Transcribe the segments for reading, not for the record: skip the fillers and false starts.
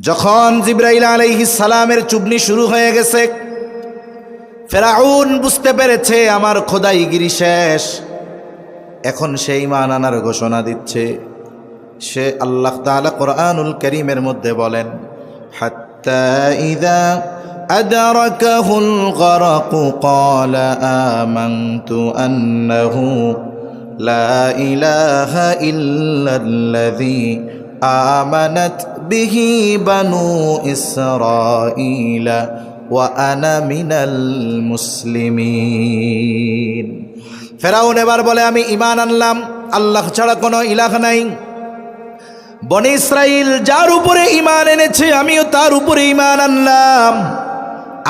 যখন জিবরাইল আলাইহিস সালামের চুবনি শুরু হয়ে গেছে, ফেরাউন বুঝতে পেরেছে আমার খোদাইগিরি শেষ। এখন সে ঈমান আনার ঘোষণা দিচ্ছে। সে আল্লাহ তাআলা কোরআনুল কারীমের মধ্যে বলেন, হাত্তা ইযা আদরাকাহুল গরকু ক্বালা আমানতু আন্নাহু লা ইলাহা ইল্লাল্লাযী আমানাত বিহি বানু ইসরাঈলা ওয়া আনা মিনাল মুসলিমিন। ফেরাউন এবার বলে, আমি ঈমান আনলাম, আল্লাহ ছাড়া কোনো ইলাহ নাই। বনি ইসরাইল যার উপরে ঈমান এনেছে আমিও তার উপরে ঈমান আনলাম।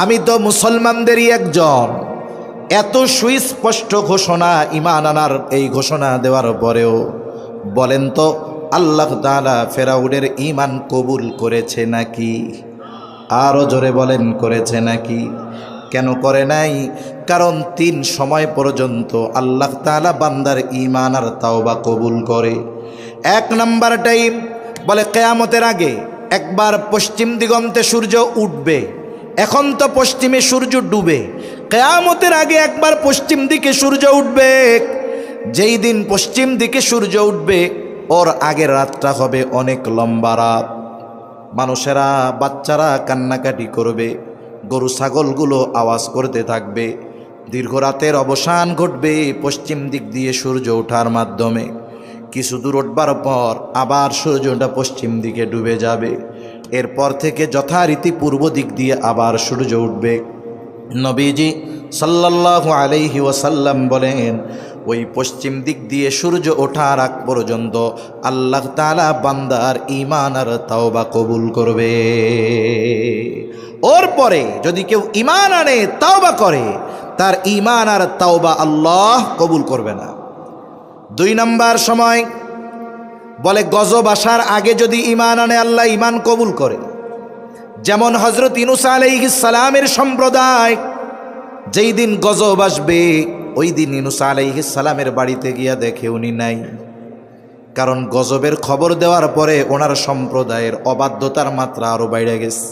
আমি তো মুসলমানদেরই একজন। এত সুস্পষ্ট ঘোষণা, ঈমান আনার এই ঘোষণা দেওয়ার পরেও বলেন তো আল্লাহ তাআলা ফেরাউনের ঈমান কবুল করেছে নাকি? আরো জোরে বলেন, করেছে নাকি? কেন করে নাই? কারণ 3 সময় পর্যন্ত আল্লাহ তাআলা বান্দার ঈমান আর তাওবা কবুল করে। 1 নাম্বার টাইম বলে কিয়ামতের আগে একবার পশ্চিম দিগন্তে সূর্য উঠবে। এখন তো পশ্চিমে সূর্য ডুবে, কিয়ামতের আগে একবার পশ্চিম দিকে সূর্য উঠবে। যেই দিন পশ্চিম দিকে সূর্য উঠবে ওর আগের রাতটা হবে অনেক লম্বা রাত। মানুষেরা, বাচ্চারা কান্নাকাটি করবে, গরু ছাগলগুলো আওয়াজ করতে থাকবে। দীর্ঘ রাতের অবসান ঘটবে পশ্চিম দিক দিয়ে সূর্য ওঠার মাধ্যমে। কিছু দূর উঠবার পর আবার সূর্যটা পশ্চিম দিকে ডুবে যাবে। এরপর থেকে যথারীতি পূর্ব দিক দিয়ে আবার সূর্য উঠবে। নবীজি সাল্লাল্লাহু আলাইহি ওয়াসাল্লাম বলেন, ওই পশ্চিম দিক দিয়ে সূর্য ওঠার আগ পর্যন্ত আল্লাহ তাআলা বান্দার ঈমান আর তাওবা কবুল করবে। ওর পরে যদি কেউ ঈমান আনে, তাওবা করে, তার ঈমান আর তাওবা আল্লাহ কবুল করবে না। 2 নাম্বার সময় বলে গজব আসার আগে যদি ঈমান আনে আল্লাহ ঈমান কবুল করে। যেমন হযরত ইউনূস আলাইহিস সালামের সম্প্রদায় যেই দিন গজব আসবে ওই দিন ইউনূস আলাইহিস সালামের বাড়িতে গিয়া দেখে উনি নাই। কারণ গজবের খবর দেওয়ার পরে ওনার সম্প্রদায়ের অবাধ্যতার মাত্রা আরো বেড়ে গেছে।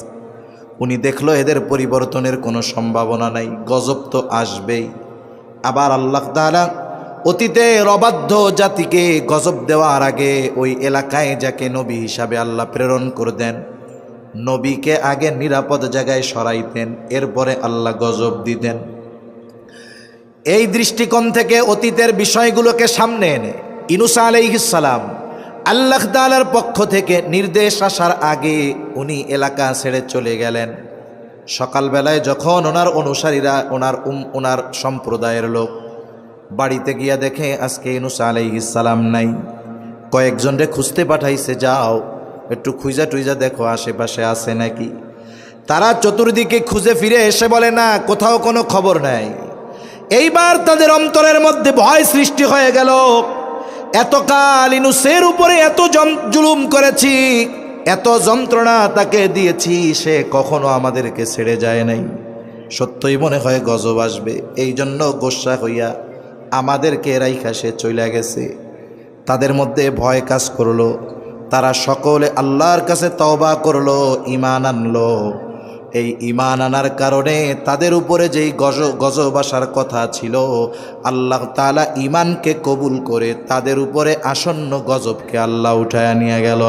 উনি দেখলো এদের পরিবর্তনের কোনো সম্ভাবনা নাই, গজব তো আসবেই। আবার আল্লাহ তাআলা অতীতের অবাধ্য জাতিকে গজব দেওয়ার আগে ওই এলাকায় যাকে নবী হিসাবে আল্লাহ প্রেরণ করে দেন, নবীকে আগে নিরাপদ জায়গায় সরাইতেন, এরপরে আল্লাহ গজব দিতেন। এই দৃষ্টিকোণ থেকে অতীতের বিষয়গুলোকে সামনে এনে ইউনূস আলাইহিস সালাম আল্লাহ তাআলার পক্ষ থেকে নির্দেশ আসার আগে উনি এলাকা ছেড়ে চলে গেলেন। সকালবেলায় যখন ওনার অনুসারীরা, ওনার সম্প্রদায়ের লোক বাড়িতে গিয়া দেখে আজকে ইউনূস আলাইহিস সালাম নাই। কয়েকজনরে খুঁজতে পাঠাইছে, যাও একটু খুঁজা টুইজা দেখো আশেপাশে আছে নাকি। তারা চতুর্দিকে খুঁজে ফিরে এসে বলে, না, কোথাও কোনো খবর নাই। এইবার তাদের অন্তরের মধ্যে ভয় সৃষ্টি হয়ে গেল। এতকাল ইউনূসের উপরে এত জুলুম করেছি, এত যন্ত্রণা তাকে দিয়েছি, সে কখনো আমাদেরকে ছেড়ে যায় নাই। সত্যই মনে হয় গজব আসবে, এই জন্য গোসা হইয়া আমাদেরকে রাইখা সে চলে গেছে। তাদের মধ্যে ভয় কাজ করলো। তারা সকলে আল্লাহর কাছে তওবা করলো, ঈমান আনলো। এই ঈমান আনার কারণে তাদের উপরে যেই গজব আসার কথা ছিল, আল্লাহ তাআলা ঈমানকে কবুল করে তাদের উপরে আসন্ন গজবকে আল্লাহ উঠায় নিয়ে গেল।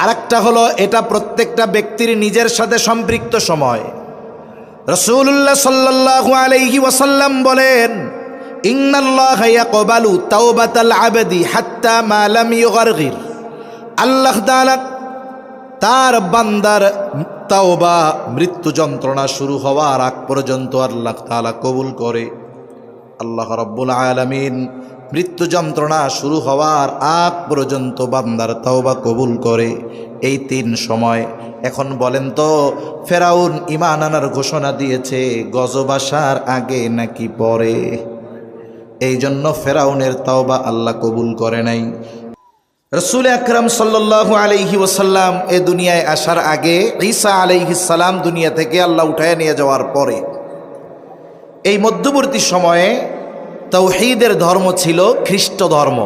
আরেকটা হলো, এটা প্রত্যেকটা ব্যক্তির নিজের সাথে সম্পৃক্ত সময়। রাসূলুল্লাহ সাল্লাল্লাহু আলাইহি ওয়াসাল্লাম বলেন, ইন্নাল্লাহা ইয়াকবালু তাওবাতাল আবদি হাত্তা মা লাম ইউগারগির। আল্লাহ তাআলা তার বান্দার তাওবা মৃত্যু যন্ত্রণা শুরু হওয়ার আগ পর্যন্ত আল্লাহ তাআলা কবুল করে। আল্লাহ রাব্বুল আলামিন মৃত্যু যন্ত্রণা শুরু হওয়ার আগ পর্যন্ত বান্দার তাওবা কবুল করে। এই 3 সময়। এখন বলেন তো, ফেরাউন ঈমান আনার ঘোষণা দিয়েছে গজব আসার আগে নাকি পরে? এই জন্য ফেরাউনের তাওবা আল্লাহ কবুল করে নাই। রাসূল আকরাম সাল্লাল্লাহু আলাইহি ওয়াসাল্লাম এই দুনিয়ায় আসার আগে, ঈসা আলাইহিস সালাম দুনিয়া থেকে আল্লাহ উঠায় নিয়ে যাওয়ার পরে, এই মধ্যবর্তী সময়ে তাওহীদের ধর্ম ছিল খ্রিস্ট ধর্ম।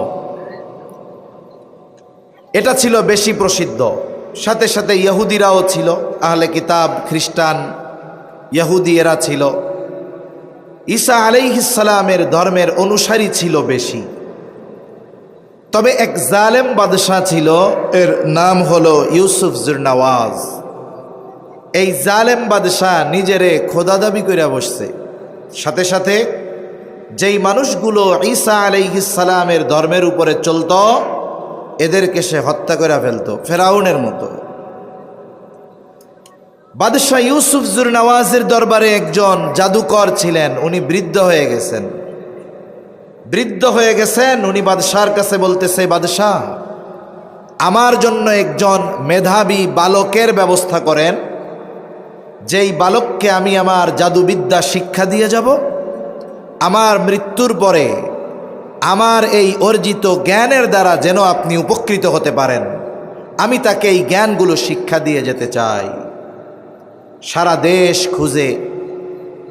এটা ছিল বেশি প্রসিদ্ধ। সাথে সাথে ইহুদিরাও ছিল, আহলে কিতাব, খ্রিস্টান, ইহুদি এরা ছিল। ঈসা আলাইহিস সালামের ধর্মের অনুসারী ছিল বেশি। তবে এক জালেম বাদশাহ ছিল, এর নাম হলো ইউসুফ জুরনাওয়াজ। এই জালেম বাদশাহ নিজেরে খোদা দাবি করে বসছে। সাথে সাথে যেই মানুষগুলো ঈসা আলাইহিস সালামের ধর্মের উপরে চলত, এদেরকে সে হত্যা করে ফেলতো ফেরাউনের মতো। বাদশাহ ইউসুফ জুরনাওয়াজের দরবারে একজন জাদুকর ছিলেন, উনি বৃদ্ধ হয়ে গেছেন। উনি বাদশার কাছে বলতেছে, বাদশাহ, আমার জন্য একজন মেধাবী বালকের ব্যবস্থা করেন, যেই বালককে আমি আমার জাদুবিদ্যা শিক্ষা দিয়ে যাব। আমার মৃত্যুর পরে আমার এই অর্জিত জ্ঞানের দ্বারা যেন আপনি উপকৃত হতে পারেন, আমি তাকে এই জ্ঞানগুলো শিক্ষা দিয়ে যেতে চাই। সারা দেশ খুঁজে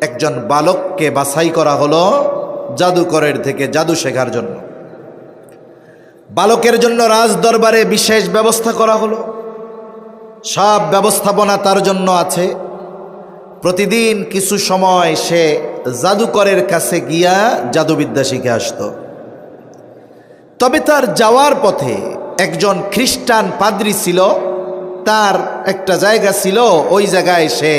একজন বালককে বাছাই করা হলো জাদুকরের থেকে জাদু শেখার জন্য। বালকের জন্য রাজ দরবারে বিশেষ ব্যবস্থা করা হলো। সব ব্যবস্থাপনা তার জন্য আছে। প্রতিদিন কিছু সময় সে জাদুকরের কাছে গিয়া জাদুবিদ্যা শিখে আসতো। তবে তার যাওয়ার পথে একজন খ্রিস্টান পাদ্রী ছিল, তার একটা জায়গা ছিল, ওই জায়গায় সে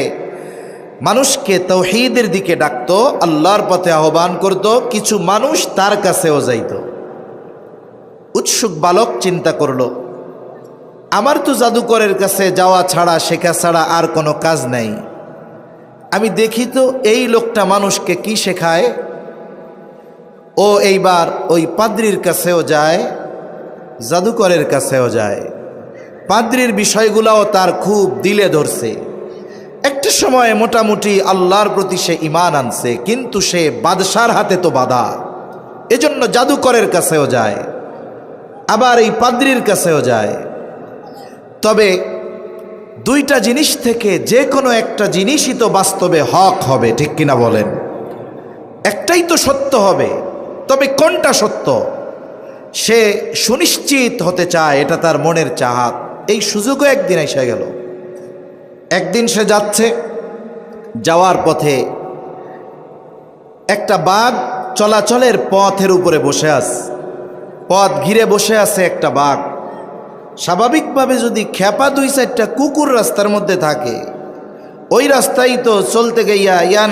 মানুষকে তাওহীদের দিকে ডাকতো, আল্লাহর পথে আহ্বান করত। কিছু মানুষ তার কাছেও যাইত। উৎসুক বালক চিন্তা করলো, আমার তো জাদুকরের কাছে যাওয়া ছাড়া, শেখা ছাড়া আর কোনো কাজ নাই। আমি দেখি তো এই লোকটা মানুষকে কি শেখায়। ও এইবার ওই পাদ্রীর কাছেও যায়, জাদুকরের কাছেও যায়। পাদ্রীর বিষয়গুলোও তার খুব দিলে ধরছে। একটা সময় মোটামুটি আল্লাহর প্রতি সে ঈমান আনছে, কিন্তু সে বাদশার হাতে তো বাধা, এজন্য জাদুকরের কাছেও যায়, আবার এই পাদ্রীর কাছেও যায়। তবে দুইটা জিনিস থেকে যে কোনো একটা জিনিসই তো বাস্তবে হক হবে, ঠিক কিনা বলেন? একটাই তো সত্য হবে, তবে কোনটা সত্য সে সুনিশ্চিত হতে চায়, এটা তার মনের চাহাত। এই সুযোগও একদিন এসে গেল। একদিন সে যাচ্ছে, যাওয়ার পথে একটা বাঘ চলাচলের পথের উপরে বসে আছে, পথ ঘিরে বসে আছে একটা বাঘ। স্বাভাবিকভাবে যদি খেপা 2-4টা কুকুর রাস্তার মধ্যে থাকে, ওই রাস্তায় তো চলতে গিয়া ইয়া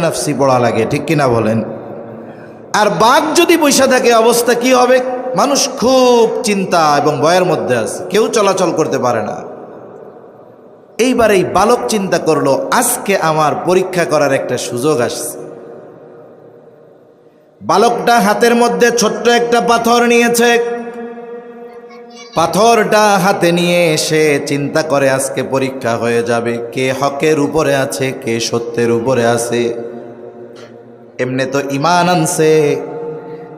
নাফসি পড়া লাগে, ঠিক কিনা বলেন? আর বাঘ যদি বসে থাকে, অবস্থা কি হবে? মানুষ খুব চিন্তা এবং ভয়ের মধ্যে আছে, কেউ চলাচল করতে পারে না। এইবার এই বালক চিন্তা করলো, আজকে আমার পরীক্ষা করার একটা সুযোগ আসছে। বালকটা হাতের মধ্যে ছোট্ট একটা পাথর নিয়েছে। পাথরটা হাতে নিয়ে সে চিন্তা করে, আজকে পরীক্ষা হয়ে যাবে, কে হকের উপরে আছে, কে সত্যের উপরে আছে। এমনি তো ঈমান আনছে,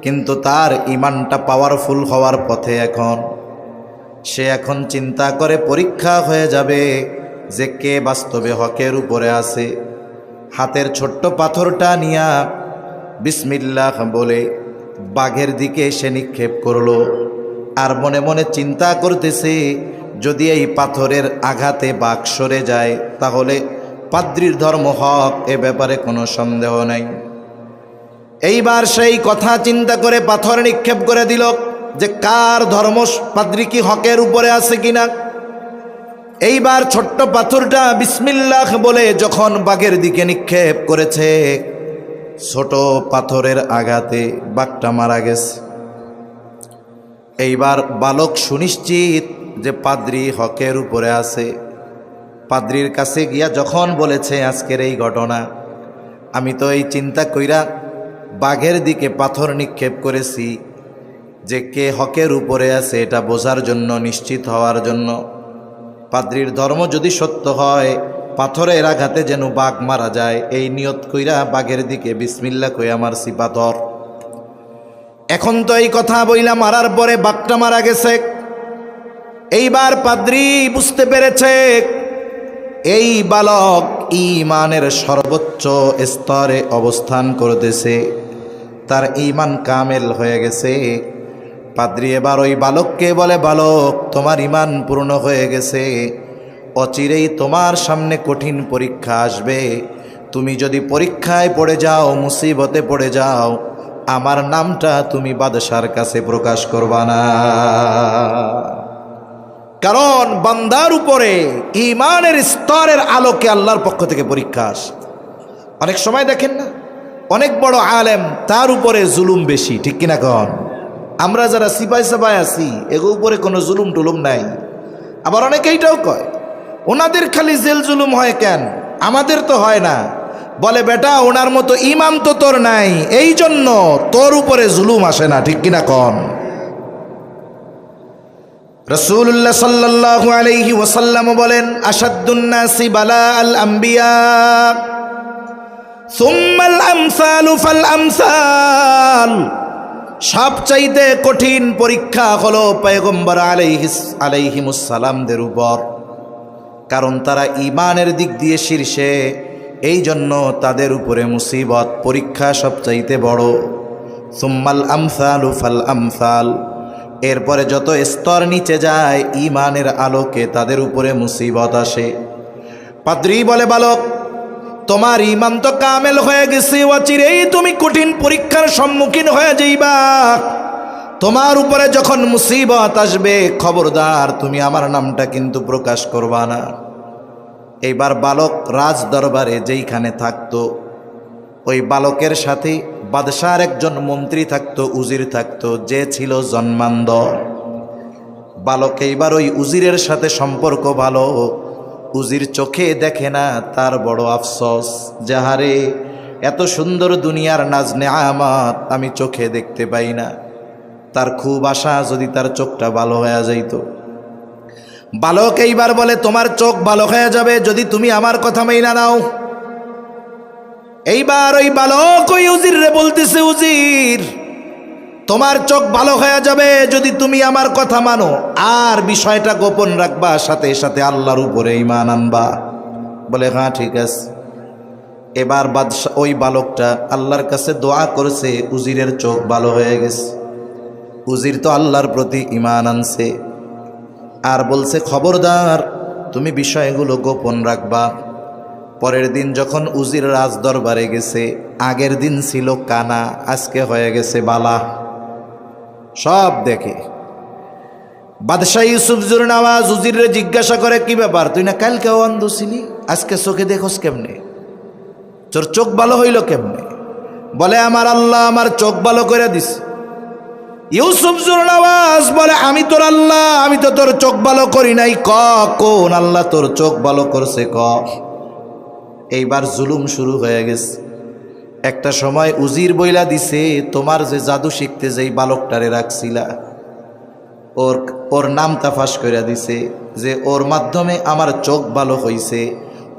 কিন্তু তার ঈমানটা পাওয়ারফুল হওয়ার পথে। সে এখন চিন্তা করে, পরীক্ষা হয়ে যাবে যে কে বাস্তবে হকের উপরে আছে। হাতের ছোট্ট পাথরটা নিয়া বিসমিল্লাহ বলে বাঘের দিকে সে নিক্ষেপ করলো। আর মনে মনে চিন্তা করতেছে, যদি এই পাথরের আঘাতে বাঘ সরে যায়, তাহলে পাদ্রীর ধর্ম হক, এ ব্যাপারে কোনো সন্দেহ নাই। এইবার সেই কথা চিন্তা করে পাথর নিক্ষেপ করে দিল, যে কার ধর্ম, পাদ্রী কি হকের উপরে আছে কিনা। এইবার ছোট্ট পাথরটা বিসমিল্লাহ বলে যখন বাঘের দিকে নিক্ষেপ করেছে, ছোট পাথরের আঘাতে বাঘটা মারা গেছে। এইবার বালক সুনিশ্চিত যে পাদ্রী হকের উপরে আছে। পাদ্রীর কাছে গিয়া যখন বলেছে, আজকের এই ঘটনা, আমি তো এই চিন্তা কইরা বাঘের দিকে পাথর নিক্ষেপ করেছি যে কে হকের উপরে আছে, এটা বোঝার জন্য, নিশ্চিত হওয়ার জন্য। পাদ্রীর ধর্ম যদি সত্য হয়, পাথরের আঘাতে যেন বাঘ মারা যায়, এই নিয়ত কইরা বাঘের দিকে বিসমিল্লাহ কইয়া মারছি পাথর। এখন তো এই কথা বইলা মারার পরে বাঘটা মারা গেছে। এইবার পাদ্রী বুঝতে পেরেছে, এই বালক ঈমানের সর্বোচ্চ স্তরে অবস্থান করতেছে, তার ঈমান কামেল হয়ে গেছে। পাদ্রী এবার ওই বালককে বলে, বালক তোমার ঈমান পূর্ণ হয়ে গেছে, অচিরেই তোমার সামনে কঠিন পরীক্ষা আসবে। তুমি যদি পরীক্ষায় পড়ে যাও, মুসিবতে পড়ে যাও, আমার নামটা তুমি বাদশার কাছে প্রকাশ করবা না। কারণ বান্দার উপরে ঈমানের স্তরের আলোকে আল্লাহর পক্ষ থেকে পরীক্ষা আসে। অনেক সময় দেখেন না, অনেক বড় আলেম, তার উপরে জুলুম বেশি, ঠিক কিনা কন? আমরা যারা সিপাই সাপাই আছি, এগো উপরে কোনো জুলুম টুলুম নাই। আবার অনেকে এইটাও কয়, ওনাদের খালি জেল জুলুম হয় কেন, আমাদের তো হয় না। বলে বেটা, ওনার মতো ঈমান তো তোর নাই, এই জন্য তোর উপরে জুলুম আসে না, ঠিক কিনা কন? রাসূলুল্লাহ সাল্লাল্লাহু আলাইহি ওয়াসাল্লাম বলেন, আশাদ্দুন নাসি বালাআল আম্বিয়া সুম্মাল আমসালু ফাল আমসাল। সবচাইতে কঠিন পরীক্ষা হলো পয়গম্বর আলাইহিমুস সালামদের উপর, কারণ তারা ঈমানের দিক দিয়ে শীর্ষে, এই জন্য তাদের উপরে মুসিবত পরীক্ষা সবচাইতে বড়। সুম্মাল আমসালু ফাল আমসাল, এরপরে যত স্তর নিচে যায় ঈমানের আলোকে তাদের উপরে মুসিবত আসে। পাদ্রী বলে, বালক তোমার ঈমান তো কামেল হয়ে গেছে, অচিরেই তুমি কঠিন পরীক্ষার সম্মুখীন হয়ে যাইবা। তোমার উপরে যখন মুসিবত আসবে, খবরদার তুমি আমার নামটা কিন্তু প্রকাশ করবা না। এইবার বালক রাজ দরবারে যেইখানে থাকতো, ওই বালকের সাথে বাদশার একজন মন্ত্রী থাকতো, উজির থাকতো, যে ছিল জন্মান্ধ। বালক এইবার ওই উজিরের সাথে সম্পর্ক ভালো, উজির চোখে দেখে না, তার বড় আফসোস, যাহারে এত সুন্দর দুনিয়ার নাজ নেয়ামত আমি চোখে দেখতে পাই না। তার খুব আশা যদি তার চোখটা ভালো হয়ে যাইত। বালক এইবার বলে, তোমার চোখ ভালো হয়ে যাবে যদি তুমি আমার কথা মাইনা নাও। এইবার ওই বালক ওই উজিরে বলতেছে, উজির তোমার চোখ ভালো হয়ে যাবে যদি তুমি আমার কথা মানো, আর বিষয়টা গোপন রাখবা, সাথে সাথে আল্লাহর উপরে ঈমান আনবা। বলে হ্যাঁ ঠিক আছে। এবার বাদশা ওই বালকটা আল্লাহর কাছে দোয়া করেছে, উজিরের চোখ ভালো হয়ে গেছে। উজির তো আল্লাহর প্রতি ঈমান আনছে, আর বলছে খবরদার তুমি বিষয়গুলো গোপন রাখবা। পরের দিন যখন উজির রাজ দরবারে গেছে, আগের দিন ছিল কানা, আজকে হয়ে গেছে বালা, সব দেখে। বাদশাহ ইউসুফ জুরনাওয়াজ উজিরে জিজ্ঞাসা করে, কি ব্যাপার, তুই না কালকেও অন্ধ ছিলি, আজকে চোখে দেখোস কেমনে, তোর চোখ ভালো হইল কেমনে? বলে আমার আল্লাহ আমার চোখ ভালো করে দিস। ইউসুফ জুরনাওয়াজ বলে, আমি তোর আল্লাহ, আমি তো তোর চোখ ভালো করি নাই, ক কোন আল্লাহ তোর চোখ ভালো করছে ক। এইবার জুলুম শুরু হয়ে গেছে। একটা সময় উজির বইলা দিছে, তোমার যে জাদু শিখতে যেই বালকটারে রাখছিলা, ওর নামটা ফাঁস করে দিছে, যে ওর মাধ্যমে আমার চোখ ভালো হইছে,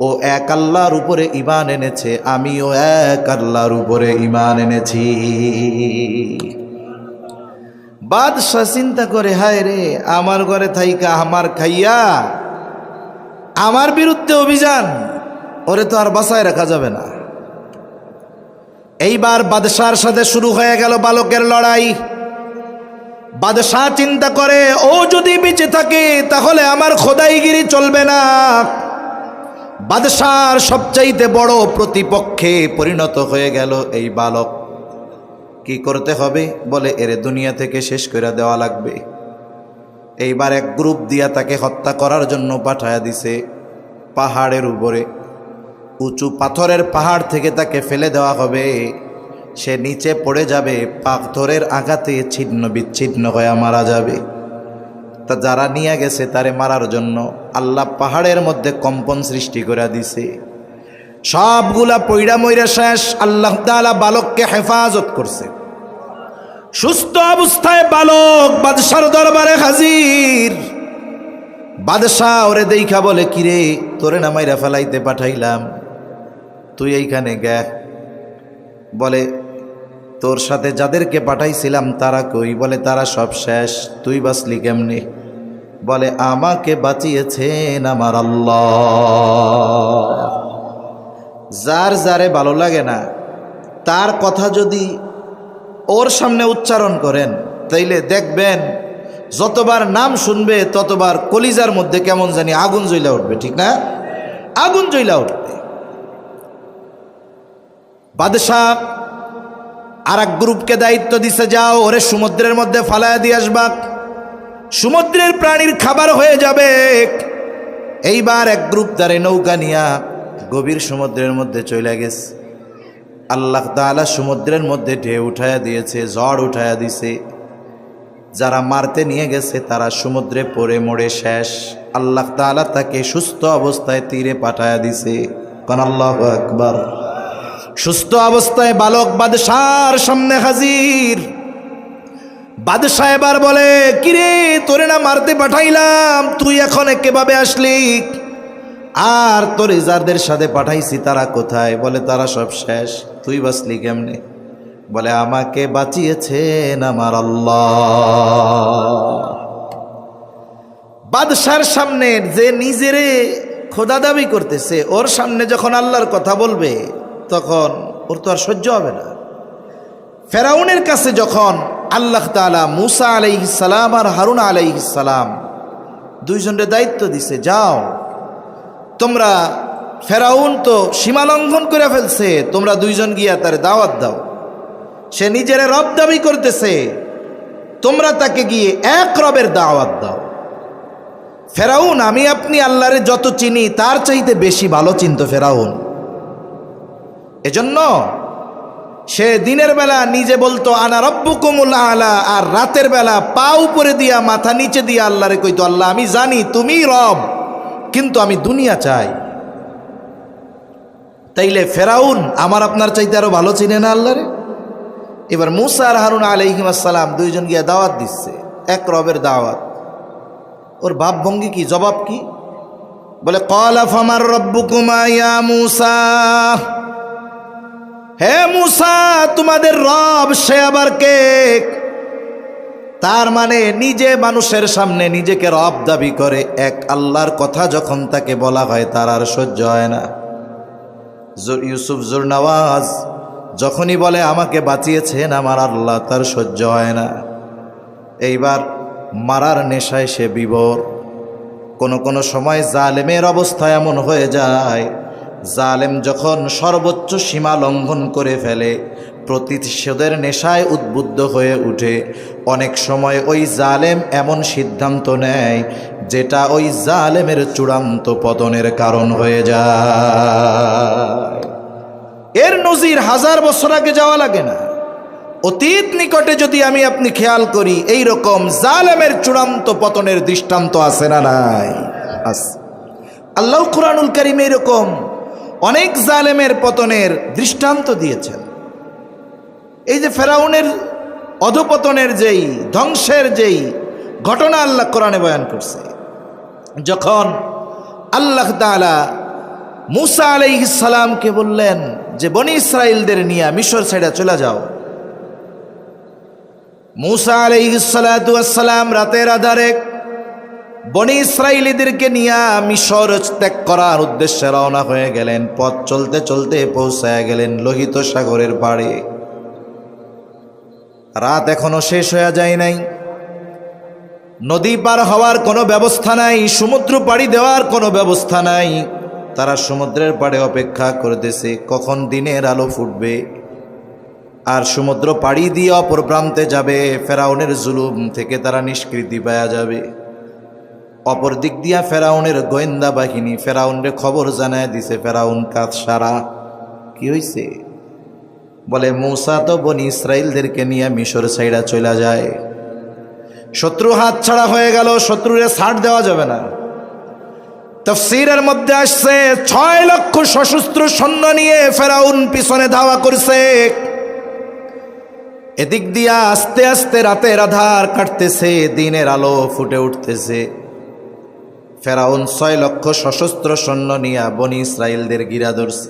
ও এক আল্লাহর উপরে ঈমান এনেছে, আমিও এক আল্লাহর উপরে ঈমান এনেছি। বাদশাহ চিন্তা করে, হায় রে, আমার ঘরে থাইকা আমার খাইয়া আমার বিরুদ্ধে অভিযান, ওরে তো আর বাঁচায় রাখা যাবে না। এইবার বাদশার সাথে শুরু হয়ে গেল বালকের লড়াই। বাদশাহ চিন্তা করে, ও যদি বেঁচে থাকে তাহলে আমার খোদাইগিরি চলবে না। বাদশার সবচাইতে বড় প্রতিপক্ষে পরিণত হয়ে গেল এই বালক। কি করতে হবে? বলে এরে দুনিয়া থেকে শেষ করে দেওয়া লাগবে। এইবার এক গ্রুপ দিয়া তাকে হত্যা করার জন্য পাঠায়া দিছে পাহাড়ের উপরে, উঁচু পাথরের পাহাড় থেকে তাকে ফেলে দেওয়া হবে। সে নিচে পড়ে যাবে, পাথরের আঘাতে ছিন্ন বিচ্ছিন্ন হয়ে মারা যাবে। তা যারা নিয়ে গেছে তারে মারার জন্য আল্লাহ পাহাড়ের মধ্যে কম্পন সৃষ্টি করে দিছে। সবগুলা পইড়া মইরা শেষ। আল্লাহ তাআলা বালককে হেফাজত করছে। সুস্থ অবস্থায় বালক বাদশার দরবারে হাজির। বাদশাহ ওরে দেখা বলে, কিরে, তোরে না মাইরা ফেলাইতে পাঠাইলাম, তুই এইখানে গে। বলে, তোর সাথে যাদেরকে পাঠাইছিলাম তারা কই? বলে, তারা সব শেষ, তুই বাঁচলি কেমনে? বলে, আমাকে বাঁচিয়েছেন আমার আল্লাহ। যার যারে ভালো লাগে না তার কথা যদি ওর সামনে উচ্চারণ করেন তাইলে দেখবেন যতবার নাম শুনবে ততবার কলিজার মধ্যে কেমন জানি আগুন জ্বলা উঠবে, ঠিক না? আগুন জ্বলা উঠবে। বাদশাহ আর এক গ্রুপকে দায়িত্ব দিছে, যাও ওরে সমুদ্রের মধ্যে ফালায়া দিয়ে আসবা, সমুদ্রের প্রাণীর খাবার হয়ে যাবে। এইবার এক গ্রুপ তারে নৌকা নিয়া গভীর সমুদ্রের মধ্যে চলে গেছে। আল্লাহ তাআলা সমুদ্রের মধ্যে ঢেউ উঠায়া দিয়েছে, ঝড় উঠায়া দিছে। যারা মারতে নিয়ে গেছে তারা সমুদ্রে পড়ে মরে শেষ। আল্লাহ তাআলা তাকে সুস্থ অবস্থায় তীরে পাঠায়া দিছে। কারণ আল্লাহু আকবার। সুস্থ অবস্থায় বালক বাদশার সামনে হাজির। বাদশাহ এবার বলে, কিরে তোরে না মারতে পাঠাইলাম, তুই এখন কিভাবে আসলি? আর তোরে যাদের সাথে পাঠাইছি তারা কোথায়? বলে তারা সব শেষ, তুই বাঁচলি কেমনে? বলে আমাকে বাঁচিয়েছেন আমার আল্লাহ। বাদশার সামনে যে নিজেরে খোদা দাবি করতেছে, ওর সামনে যখন আল্লাহর কথা বলবে তখন ওর তো আর সহ্য হবে না। ফেরাউনের কাছে যখন আল্লাহ তাআলা মূসা আলাইহিস সালাম আর হারুন আলাইহিস সালাম দুইজনের দায়িত্ব দিছে, যাও তোমরা, ফেরাউন তো সীমা লঙ্ঘন করে ফেলছে, তোমরা দুইজন গিয়া তার দাওয়াত দাও। সে নিজের রব দাবি করতেছে, তোমরা তাকে গিয়ে এক রবের দাওয়াত দাও। ফেরাউন আমি আপনি আল্লাহরে যত চিনি তার চাইতে বেশি ভালো চিনত ফেরাউন। এজন্য সে দিনের বেলা নিজে বলতো আনা রব্বুকুমুল আলা, আর রাতের বেলা পা উপরে দিয়া মাথা নিচে দিয়া আল্লাহরে কইতো, আল্লাহ আমি জানি তুমি রব, কিন্তু আমি দুনিয়া চাই। তাইলে ফেরাউন আমার আপনার চাইতে আরো ভালো চিনে না আল্লাহরে? এবার মূসা আর হারুন আলাইহিস সালাম দুইজন গিয়া দাওয়াত দিচ্ছে, এক রবের দাওয়াত। ওর ভাব ভঙ্গি কি, জবাব কি? বলে ক্বালা ফামার রব্বুকুমা ইয়া মূসা, হে মূসা তোমাদের রব সে আবার কে? তার মানে নিজে মানুষের সামনে নিজেকে রব দাবি করে, এক আল্লাহর কথা যখন তাকে বলা হয় তার আর সহ্য হয় না। ইউসুফ জুরনওয়াজ যখনই বলে আমাকে বাঁচিয়েছেন আমার আল্লাহ, তার সহ্য হয় না। এইবার মারার নেশায় সে বিভোর। কোনো সময় জালেমের অবস্থা এমন হয়ে যায়, জালেম যখন সর্বোচ্চ সীমা লঙ্ঘন করে ফেলে, প্রতিশোধের নেশায় উদ্বুদ্ধ হয়ে উঠে, অনেক সময় ওই জালেম এমন সিদ্ধান্ত নেয় যেটা ওই জালেমের চূড়ান্ত পতনের কারণ হয়ে যায়। এর নজির 1000 বছর আগে যাওয়া লাগে না, অতীত নিকটে যদি আমি আপনি খেয়াল করি, এই রকম জালেমের চূড়ান্ত পতনের দৃষ্টান্ত আছে না নাই? আছে। আল্লাহ কুরআনুল কারীমে এরকম অনেক জালেমের পতনের দৃষ্টান্ত দিয়েছেন। এই যে ফেরাউনের অধপতনের যেই ধ্বংসের যেই ঘটনা আল্লাহ কোরআনে বয়ান করছে, যখন আল্লাহ তাআলা মূসা আলাইহিস সালামকে বললেন যে বনি ইসরাইলদের নিয়ে মিশর ছেড়ে চলে যাও, মূসা আলাইহিস সালাতু ওয়াস সালাম রাতের আধারে বনি ইসরাইলীদেরকে নিয়ে মিশর ত্যাগ করার উদ্দেশ্যে রওনা হয়ে গেলেন। পথ চলতে চলতে পৌঁছায় গেলেন লোহিত সাগরের পাড়ে। রাত এখনো শেষ হয়ে যায় নাই, নদী পার হওয়ার কোনো ব্যবস্থা নাই, সমুদ্র পাড়ি দেওয়ার কোনো ব্যবস্থা নাই। তারা সমুদ্রের পাড়ে অপেক্ষা করতেছে কখন দিনের আলো ফুটবে আর সমুদ্র পাড়ি দিয়ে অপর প্রান্তে যাবে, ফেরাউনের জুলুম থেকে তারা নিষ্কৃতি পাওয়া যাবে। অপর দিক দিয়া ফেরাউনের গোয়েন্দা বাহিনী ফেরাউনরে খবর জানায় দিছে, ফেরাউন কাজ সারা। কি হইছে? বলে মূসা তো বনি ইসরাইলদেরকে নিয়ে মিশর সাইডা চলে যায়। শত্রু হাত ছাড়া হয়ে গেল, শত্রুরে ছাড় দেওয়া যাবে না। তাফসীরের মধ্যে আসছে 6 লক্ষ সশস্ত্র সৈন্য নিয়ে ফেরাউন পিছনে ধাওয়া করছে। এদিক দিয়া আস্তে আস্তে রাতের আধার কাটতেছে, দিনের আলো ফুটে উঠতেছে। ফেরাউন 6 লক্ষ সশস্ত্র সৈন্য নিয়ে বনি ইসরাইলদের ঘিরা ধরছে।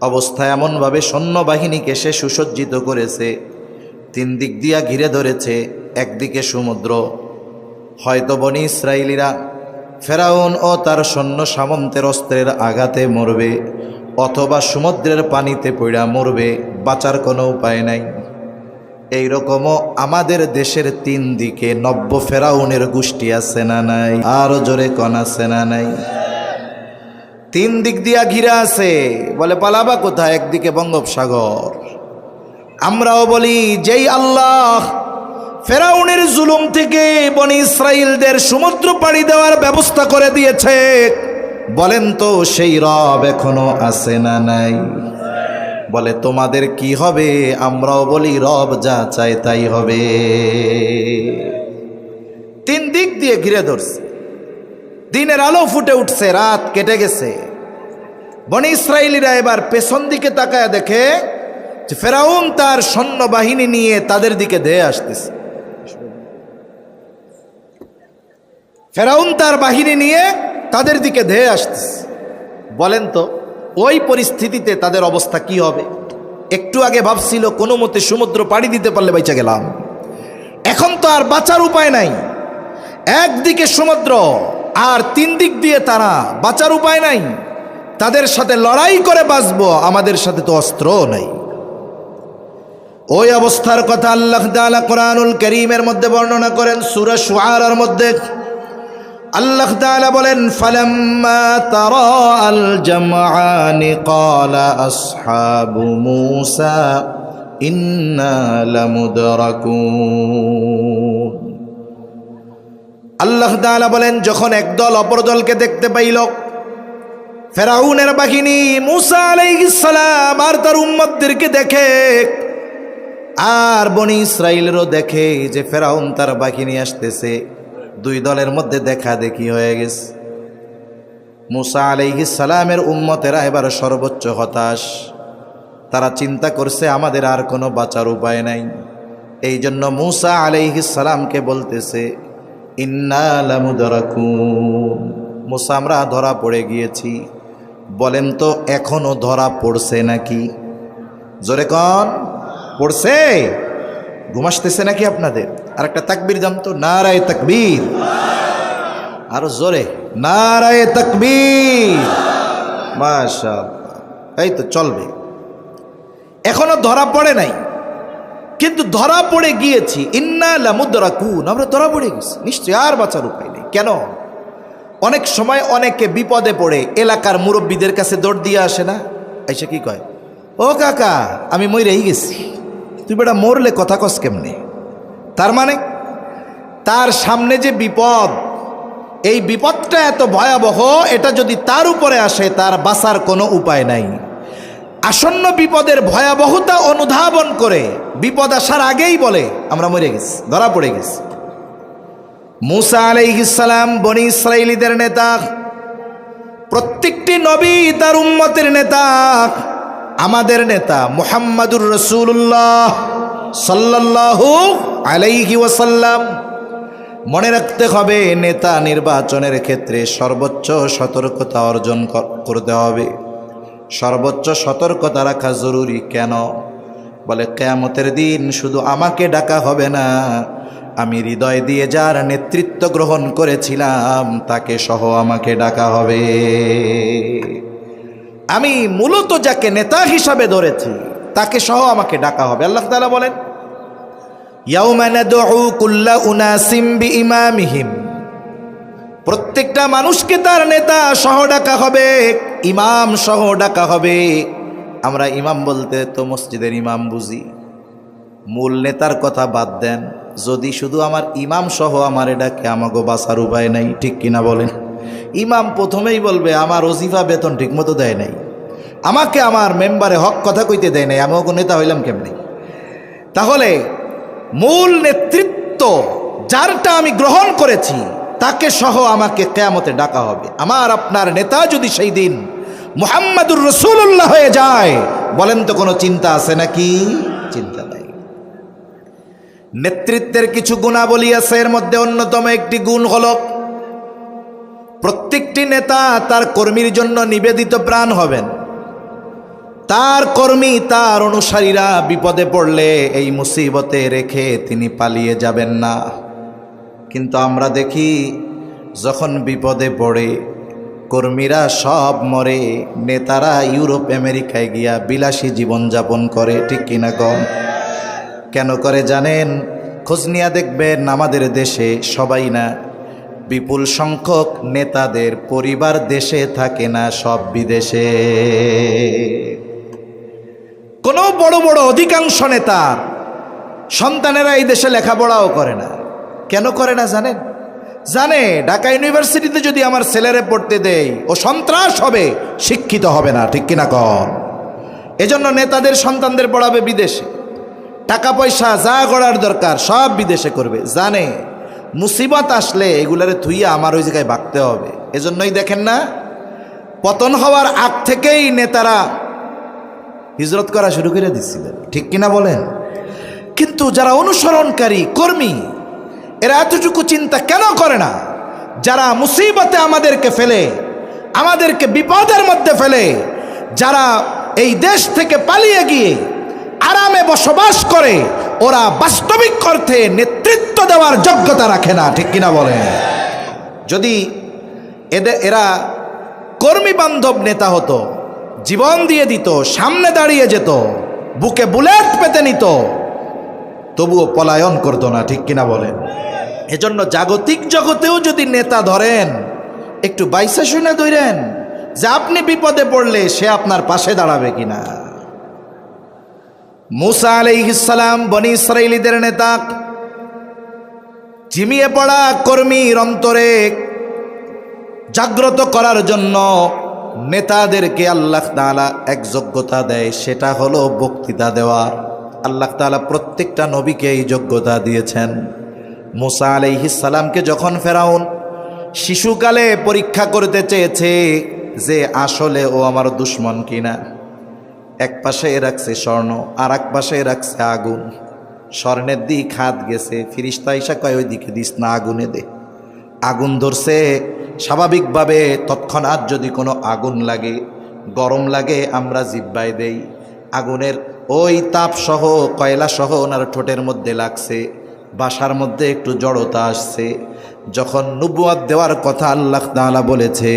অবস্থা এমনভাবে সৈন্যবাহিনীকে সে সুসজ্জিত করেছে, 3 দিক দিয়া ঘিরে ধরেছে। একদিকে সমুদ্র, হয়তো বনি ইসরাইলীরা ফেরাউন ও তার সৈন্য সামন্তের অস্ত্রের আঘাতে মরবে, অথবা সমুদ্রের পানিতে পড়া মরবে, বাঁচার কোনো উপায় নাই। এইরকমও আমাদের দেশের 3 দিকে নব্য ফেরাউনের গোষ্ঠী আছে না নাই? আরো জোরে কোন আছে না নাই? 3 দিক দিয়া ঘিরা আছে, বলে পালাবা কোথায়? একদিকে বঙ্গোপসাগর। আমরাও বলি যেই আল্লাহ ফেরাউনের জুলুম থেকে বনি ইসরাইলদের সমুদ্র পাড়ি দেওয়ার ব্যবস্থা করে দিয়েছে, বলেন তো সেই রব এখনো আছে না নাই? বলে তোমাদের কি হবে? আমরাও বলি রব যা চায় তাই হবে। 3 দিক দিয়ে ঘিরে ধরছে, দিনের আলো ফুটে উঠছে, রাত কেটে গেছে। বনি ইসরাইলিরা এবার পেছন দিকে তাকায় দেখে যে ফেরাউন তার সৈন্যবাহিনী নিয়ে তাদের দিকে ধেয়ে আসতেছে। ফেরাউন তার বাহিনী নিয়ে তাদের দিকে ধেয়ে আসতেছে। বলেন তো ওই পরিস্থিতিতে তাদের অবস্থা কি হবে? একটু আগে ভাবছিল কোনো মতে সমুদ্র পাড়ি দিতে পারলে বাইচা গেলাম, এখন তো আর বাঁচার উপায় নাই। একদিকে সমুদ্র আর 3 দিক দিয়ে তারা, বাঁচার উপায় নাই। তাদের সাথে লড়াই করে বাঁচবো, আমাদের সাথে তো অস্ত্র নাই। ওই অবস্থার কথা আল্লাহ তাআলা কোরআনুল কারীমের মধ্যে বর্ণনা করেন। সূরা শুআরার মধ্যে আল্লাহ তাআলা বলেন, ফালাম্মা তারাআল জামআনি ক্বালা আসহাবু মূসা ইন্না লামুদরাকুন। আল্লাহ তাআলা বলেন, যখন একদল অপর দলকে দেখতে পাইল, ফেরাউনের বাহিনী মূসা আলাইহিস সালাম আর তার উম্মতদেরকে দেখে, আর বনি ইসরাইলেরও দেখে যে ফেরাউন তার বাহিনী আসতেছে, 2 দলের মধ্যে দেখা দেখি হয়ে গেছে। মূসা আলাইহিস সালামের উম্মতেরা এবার সর্বোচ্চ হতাশ। তারা চিন্তা করছে আমাদের আর কোনো বাঁচার উপায় নাই। এই জন্য মূসা আলাইহিস সালামকে বলতেছে, ইন্না লামুদরাকুন, মূসা আমরা ধরা পড়ে গিয়েছি। বলেন তো এখনো ধরা পড়ছে নাকি? জোরে কোন, পড়ছে? ঘুম আসতেছে নাকি আপনাদের? আর একটা তাকবীর দাম তো, নারায়ে তাকবীর। আরো জোরে, নারায়ে তাকবীর। মাশাআল্লাহ, এই তো চলবে। এখনো ধরা পড়ে নাই, কিন্তু ধরা পড়ে গিয়েছি। ইন্না লামুদরাকুন, আমরা ধরা পড়ে গেছি, নিশ্চয় আর বাঁচার উপায় নেই। কেন? অনেক সময় অনেকে বিপদে পড়ে এলাকার মুরব্বীদের কাছে দৌড় দিয়ে আসে না? আইসা কি কয়, ও কাকা আমি মইরেই গেছি। তুই বেটা মরলে কথা কস কেমনে? তার মানে তার সামনে যে বিপদ, এই বিপদটা এত ভয়াবহ, এটা যদি তার উপরে আসে তার বাঁচার কোনো উপায় নাই। আসন্ন বিপদের ভয়াবহতা অনুধাবন করে বিপদ আসার আগেই বলে আমরা মরে গেছি, ধরা পড়ে গেছি। মূসা আলাইহিস সালাম বনি ইসরাইলীদের নেতা, প্রত্যেকটি নবী তার উম্মতের নেতা। আমাদের নেতা মুহাম্মাদুর রাসূলুল্লাহ সাল্লাল্লাহু আলাইহি ওয়াসাল্লাম। মনে রাখতে হবে, নেতা নির্বাচনের ক্ষেত্রে সর্বোচ্চ সতর্কতা অর্জন করতে হবে। সর্বোচ্চ সতর্কতা রাখা জরুরি। কেন? বলে কিয়ামতের দিন শুধু আমাকে ডাকা হবে না, আমি হৃদয় দিয়ে যার নেতৃত্ব গ্রহণ করেছিলাম তাকে সহ আমাকে ডাকা হবে। আমি মূলত যাকে নেতা হিসাবে ধরেছি তাকে সহ আমাকে ডাকা হবে। আল্লাহ তাআলা বলেন, ইয়াউমা নাদউ কুল্লা উনাসিম বিইমামিহিম, প্রত্যেকটা মানুষকে তার নেতা সহ ডাকা হবে, ইমাম সহ ডাকা হবে। আমরা ইমাম বলতে তো মসজিদের ইমাম বুঝি, মূল নেতার কথা বাদ দেন। যদি শুধু আমার ইমাম সহ আমার ডাকে, আমাকে বাঁচার উপায় নাই, ঠিক কিনা বলেন? ইমাম প্রথমেই বলবে আমার ওজিফা বেতন ঠিক মতো দেয় নাই, আমাকে আমার মেম্বারে হক কথা কইতে দেয় নাই, আমি ওকে নেতা হইলাম কেমনে? তাহলে মূল নেতৃত্ব যারটা আমি গ্রহণ করেছি তাকে সহ আমাকে কিয়ামতে ডাকা হবে। আমার আপনার নেতা যদি সেই দিন মুহাম্মাদুর রাসূলুল্লাহ হয়ে যায়, বলেন তো কোনো চিন্তা আছে নাকি? চিন্তা নাই। নেতৃত্বের কিছু গুণাবলী আছে, এর মধ্যে অন্যতম একটি গুণ হলো প্রত্যেকটি নেতা তার কর্মীর জন্য নিবেদিত প্রাণ হবেন। তার কর্মী, তার অনুসারীরা বিপদে পড়লে এই মুসিবতে রেখে তিনি পালিয়ে যাবেন না। কিন্তু আমরা দেখি যখন বিপদে পড়ে কর্মীরা সব মরে, নেতারা ইউরোপ আমেরিকায় গিয়া বিলাসী জীবনযাপন করে, ঠিক কিনা কম? কেন করে জানেন? খোঁজ নিয়ে দেখবেন আমাদের দেশে সবাই না, বিপুল সংখ্যক নেতাদের পরিবার দেশে থাকে না, সব বিদেশে। কোনো বড় বড় অধিকাংশ নেতার সন্তানেরা এই দেশে লেখাপড়াও করে না। কেন করে না জানেন? জানে ঢাকা ইউনিভার্সিটিতে যদি আমার ছেলেরে পড়তে দেই ও সন্ত্রাস হবে, শিক্ষিত হবে না, ঠিক কিনা কন? এজন্য নেতাদের সন্তানদের পড়াবে বিদেশে, টাকা পয়সা যা করার দরকার সব বিদেশে করবে। জানে মুসিবত আসলে এগুলারে থুইয়া আমার ওই জায়গায় ভাগতে হবে। এজন্যই দেখেন না, পতন হওয়ার আগ থেকেই নেতারা হিজরত করা শুরু করে দিচ্ছিলেন, ঠিক কিনা বলেন? কিন্তু যারা অনুসরণকারী কর্মী, এরা এতটুকু চিন্তা কেন করে না? যারা মুসিবতে আমাদেরকে ফেলে, আমাদেরকে বিপদের মধ্যে ফেলে, যারা এই দেশ থেকে পালিয়ে গিয়ে আরামে বসবাস করে, ওরা বাস্তবিক অর্থে নেতৃত্ব দেওয়ার যোগ্যতা রাখে না, ঠিক কিনা বলেন? যদি এরা কর্মী বান্ধব নেতা হতো, জীবন দিয়ে দিত, সামনে দাঁড়িয়ে যেত, বুকে বুলেট পেতে নিত, তবুও পলায়ন করতো না, ঠিক কিনা বলেন? এজন্য জাগতিক জগতেও যদি নেতা ধরেন, একটু বাইসা শুনে ধরেন যে আপনি বিপদে পড়লে সে আপনার পাশে দাঁড়াবে কিনা। মুসা আলাইহিস সালাম বনি ইসরাইলীদের নেতা, ঝিমিয়ে পড়া কর্মীর অন্তরে জাগ্রত করার জন্য নেতাদেরকে আল্লাহ তাআলা এক যোগ্যতা দেয়, সেটা হলো বক্তৃতা দেওয়া। আল্লাহ তাআলা প্রত্যেকটা নবীকে এই যোগ্যতা দিয়েছেন। মুসা আলাইহিস সালামকে যখন ফেরাউন শিশুকালে পরীক্ষা করতে চেয়েছে যে আসলে ও আমার দুশ্মন কিনা, এক পাশে রাখছে স্বর্ণ, আর এক পাশে রাখছে আগুন। স্বর্ণের দিক হাত গেছে, ফিরিস্তা ইসা কয় ওই দিকে দিস না, আগুনে দে। আগুন ধরছে। স্বাভাবিকভাবে তৎক্ষণাৎ যদি কোনো আগুন লাগে, গরম লাগে, আমরা জিব্বায় দেই। আগুনের ওই তাপসহ কয়লাসহ ওনার ঠোঁটের মধ্যে লাগছে, বাসার মধ্যে একটু জড়তা আসছে। যখন নবুয়ত দেওয়ার কথা আল্লাহ তাআলা বলেছে,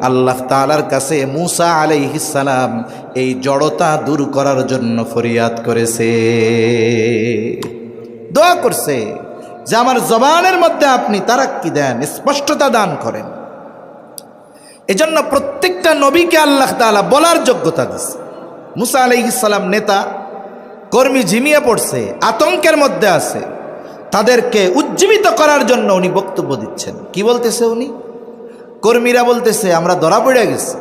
আল্লাহ তাআলার কাছে মুসা আলাইহিস সালাম এই জড়তা দূর করার জন্য ফরিয়াদ করেছে, দোয়া করছে যে আমার জবানের মধ্যে আপনি তারাক্কি দেন, স্পষ্টতা দান করেন। এজন্য প্রত্যেকটা নবীকে আল্লাহ তাআলা বলার যোগ্যতা দিয়েছে। মুসা আলাইহিস সালাম নেতা, কর্মী ঝিমিয়ে পড়ছে, আতঙ্কের মধ্যে আছে, তাদেরকে উজ্জীবিত করার জন্য উনি বক্তব্য দিচ্ছেন। কি বলতেছে উনি? কর্মীরা বলতেছে আমরা ধরা পড়ে গেছি।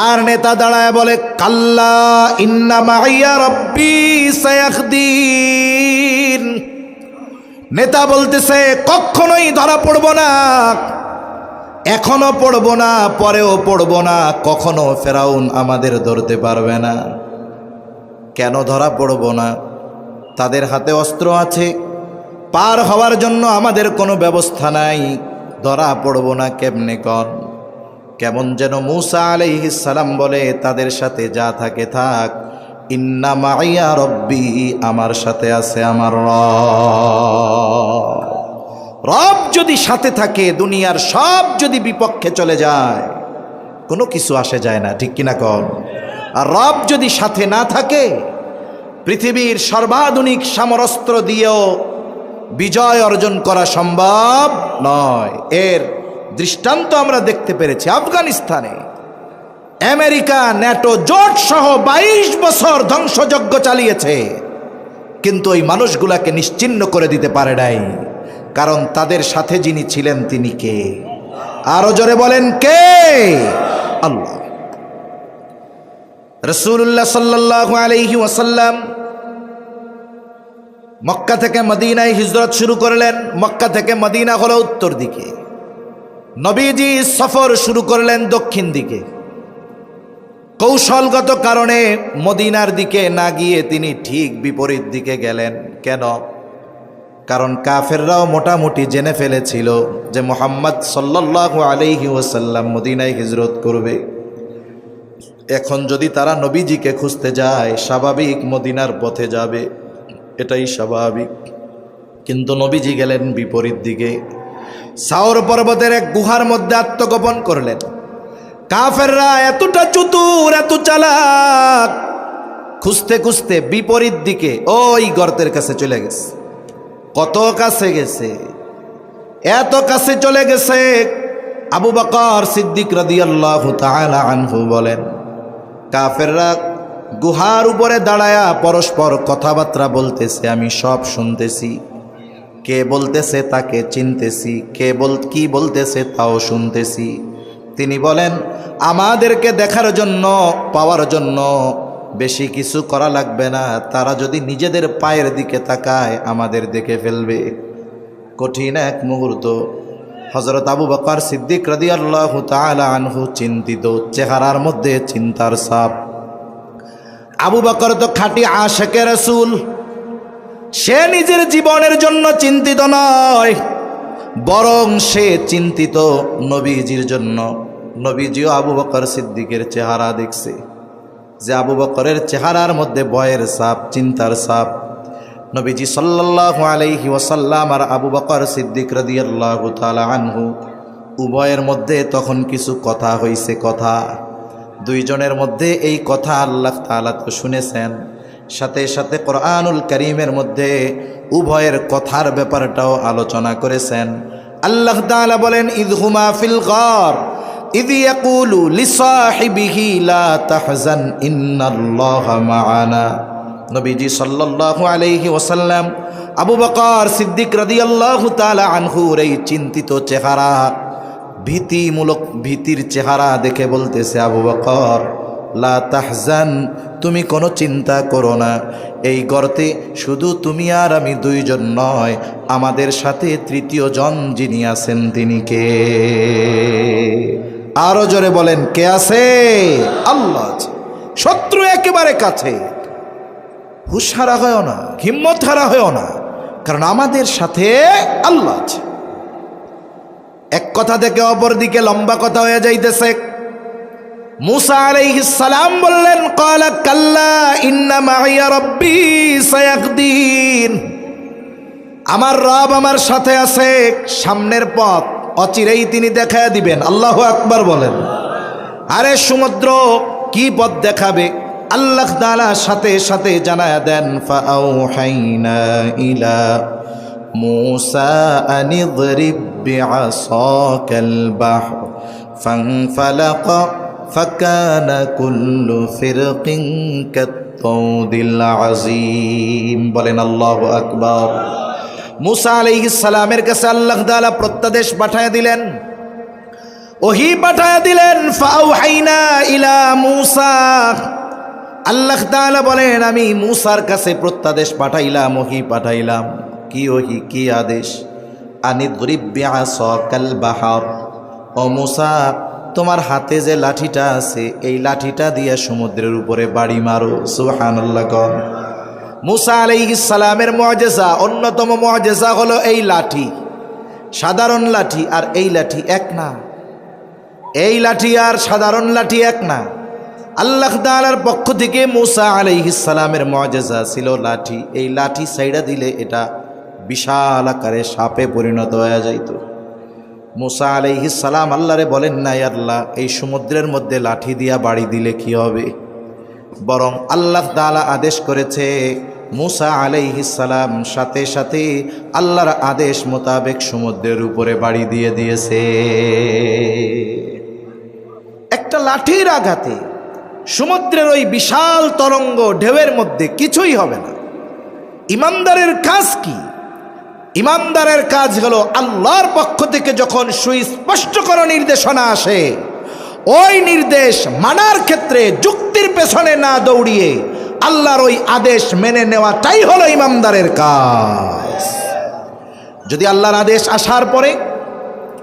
আর নেতা দাঁড়ায় বলে কাল্লা ইন্না মাইয়া রব্বি সায়াহদিন। নেতা বলতেছে কখনোই ধরা পড়ব না, এখনো পড়ব না, পরেও পড়ব না, কখনো ফেরাউন আমাদের ধরতে পারবে না। কেন ধরা পড়ব না? তাদের হাতে অস্ত্র আছে, পার হওয়ার জন্য আমাদের কোনো ব্যবস্থা নাই, ধরা পড়ব না কেমনে কন? কেমন যেন মুসা আলাইহিস সালাম বলে তাদের সাথে যা থাকে থাক, ইন্না মাইয়া রব্বি, আমার সাথে আছে আমার রব। রব যদি সাথে থাকে, দুনিয়ার সব যদি বিপক্ষে চলে যায়, কোনো কিছু আসে যায় না, ঠিক কিনা কন? আর রব যদি সাথে না থাকে, পৃথিবীর সর্বাধুনিক সমরাস্ত্র দিয়েও বিজয় অর্জন করা সম্ভব নয়। এর দৃষ্টান্ত আমরা দেখতে পেরেছি আফগানিস্তানে। আমেরিকা ন্যাটো জোট সহ 22 বছর ধ্বংসযজ্ঞ চালিয়েছে, কিন্তু ওই মানুষগুলাকে নিশ্চিহ্ন করে দিতে পারে নাই। কারণ তাদের সাথে যিনি ছিলেন তিনি কে? আরো জোরে বলেন কে? আল্লাহ। রাসূলুল্লাহ সাল্লাল্লাহু আলাইহি ওয়াসাল্লাম মক্কা থেকে মদিনায় হিজরত শুরু করলেন। মক্কা থেকে মদিনা হলো উত্তর দিকে, নবীজি সফর শুরু করলেন দক্ষিণ দিকে। কৌশলগত কারণে মদিনার দিকে না গিয়ে তিনি ঠিক বিপরীত দিকে গেলেন। কেন? কারণ কাফেররাও মোটামুটি জেনে ফেলেছিল যে মুহাম্মদ সাল্লাল্লাহু আলাইহি ওয়াসাল্লাম মদিনায় হিজরত করবে। এখন যদি তারা নবীজিকে খুঁজতে যায়, স্বাভাবিক মদিনার পথে যাবে, এটাই স্বাভাবিক। কিন্তু নবীজি গেলেন বিপরীত দিকে, সাওর পর্বতের এক গুহার মধ্যে আত্মগোপন করলেন। কাফেররা এতটা চতুর, এত চালাক, খুঁজতে খুঁজতে বিপরীত দিকে ওই গর্তের কাছে চলে গেছে। কত কাছে গেছে, এত কাছে চলে গেছে। আবু বকর সিদ্দিক রাদিয়াল্লাহু তাআলা আনহু বলেন, কাফেররা গুহার উপরে দাঁড়ায়া পরস্পর কথাবার্তা বলতেছে, আমি সব শুনতেছি। কে বলতেছে তাকে চিনতেছি, কি বলতেছে তাও শুনতেছি। তিনি বলেন, আমাদেরকে দেখার জন্য, পাওয়ার জন্য বেশি কিছু করা লাগবে না। তারা যদি নিজেদের পায়ের দিকে তাকায় আমাদের দেখে ফেলবে। কঠিন এক মুহূর্ত। হযরত আবু বকর সিদ্দিক রাদিয়াল্লাহু তাআলা আনহু চিন্তিত, চেহারার মধ্যে চিন্তার ছাপ। আবু বকর তো খাঁটি আশিকে রাসূল, সে নিজের জীবনের জন্য চিন্তিত নয়, বরং সে চিন্তিত নবীজির জন্য। নবীজিও আবু বকর সিদ্দিকের চেহারা দেখছে যে আবু বকরের চেহারার মধ্যে ভয়ের ছাপ, চিন্তার ছাপ। নবীজি সাল্লাল্লাহু আলাইহি ওয়াসাল্লাম আর আবু বকর সিদ্দিক রাদিয়াল্লাহু তাআলা আনহু উভয়ের মধ্যে তখন কিছু কথা হইছে। কথা দুইজনের মধ্যে এই কথা আল্লাহ তাআলা তো শুনেছেন, সাথে সাথে কোরআনুল কারীমের মধ্যে উভয়ের কথার ব্যাপারটাও আলোচনা করেছেন। আল্লাহ তাআলা বলেন, ইযহুমা ফিল গার ইয ইয়াকুলু লিসাহিবিহি লা তাহজান ইন্নাল্লাহা মা'ানা। নবীজি সাল্লাল্লাহু আলাইহি ওয়াসাল্লাম আবু বকর সিদ্দিক রাদিয়াল্লাহু তাআলা আনহুর এই চিন্তিত চেহারা, ভীতির চেহারা দেখে বলতেছে, আবু বকর লা তাহজান, তুমি কোনো চিন্তা করো না। এই গর্তে শুধু তুমি আর আমি দুইজন নয়, আমাদের সাথে তৃতীয় জন যিনি আছেন তিনি কে? আরো জোরে বলেন, কে আছে? আল্লাহ আছে। শত্রু একেবারে কাছে। হুঁশ হারা হয় না, হিম্মত হারা হয় না, কারণ আমাদের সাথে আল্লাহ আছে। এক কথা থেকে অপর দিকে লম্বা কথা হয়ে যাইতেছে। মুসা আলাইহিস সালাম বললেন, ক্বালা কাল্লা ইন্না মাইয়া রাব্বি সায়াহদিন, আমার রব আমার সাথে আছে, সামনের পথ অচিরেই তিনি দেখায় দিবেন। আল্লাহু আকবার বলেন। আরে সমুদ্র কি পথ দেখাবে? আল্লাহ তাআলা সাথে সাথে জানায়া দেন, ফাআউহাইনা ইলা মুসা আনিযরিব বিআসাকাল বাহর ফানফালাকা ফাকানা কুল্লু ফিরকিন কাত-তাউদিল আযীম। বলেন আল্লাহু আকবার। মুসা আলাইহিস সালামের কাছে আল্লাহ তাআলা প্রত্যাদেশ পাঠায়া দিলেন, ওহী পাঠায়া দিলেন। ফাআউহাইনা ইলা মুসা, আল্লাহ তাআলা বলেন, আমি মুসার কাছে প্রত্যাদেশ পাঠাইলাম, ওহী পাঠাইলাম। কি ওহী, কি আদেশ? আনিদরিব বিআসাকাল বাহর, ও মুসা তোমার হাতে যে লাঠিটা আছে এই লাঠিটা দিয়ে সমুদ্রের উপরে বাড়ি মারো। সুবহানাল্লাহ। মুসা আলাইহিস সালামের মুআজিজা, অন্যতম মুআজিজা হলো এই লাঠি। সাধারণ লাঠি আর এই লাঠি এক না, এই লাঠি আর সাধারণ লাঠি এক না। আল্লাহ তাআলার পক্ষ থেকে মুসা আলাইহিস সালামের মুআজিজা ছিল লাঠি। এই লাঠি সাইডা দিলে এটা বিশাল আকারে সাপে পরিণত হয়ে যাইত। মুসা আলাইহিস সালাম আল্লাহরে বলেন, না আল্লাহ, এই সমুদ্রের মধ্যে লাঠি দিয়া বাড়ি দিলে কি হবে? বরং আল্লাহ তাআলা আদেশ করেছে, মুসা আলাইহিস সালাম সাথে সাথে আল্লাহর আদেশ মোতাবেক সমুদ্রের উপরে বাড়ি দিয়ে দিয়েছে। একটা লাঠির আঘাতে সমুদ্রের ওই বিশাল তরঙ্গ ঢেউয়ের মধ্যে কিছুই হবে না। ইমানদারের কাজ কি? ইমানদারের কাজ হলো আল্লাহর পক্ষ থেকে যখন সুস্পষ্ট কোনো নির্দেশনা আসে, ওই নির্দেশ মানার ক্ষেত্রে যুক্তির পেছনে না দৌড়িয়ে আল্লাহর ওই আদেশ মেনে নেওয়াটাই হলো ইমানদারের কাজ। যদি আল্লাহর আদেশ আসার পরে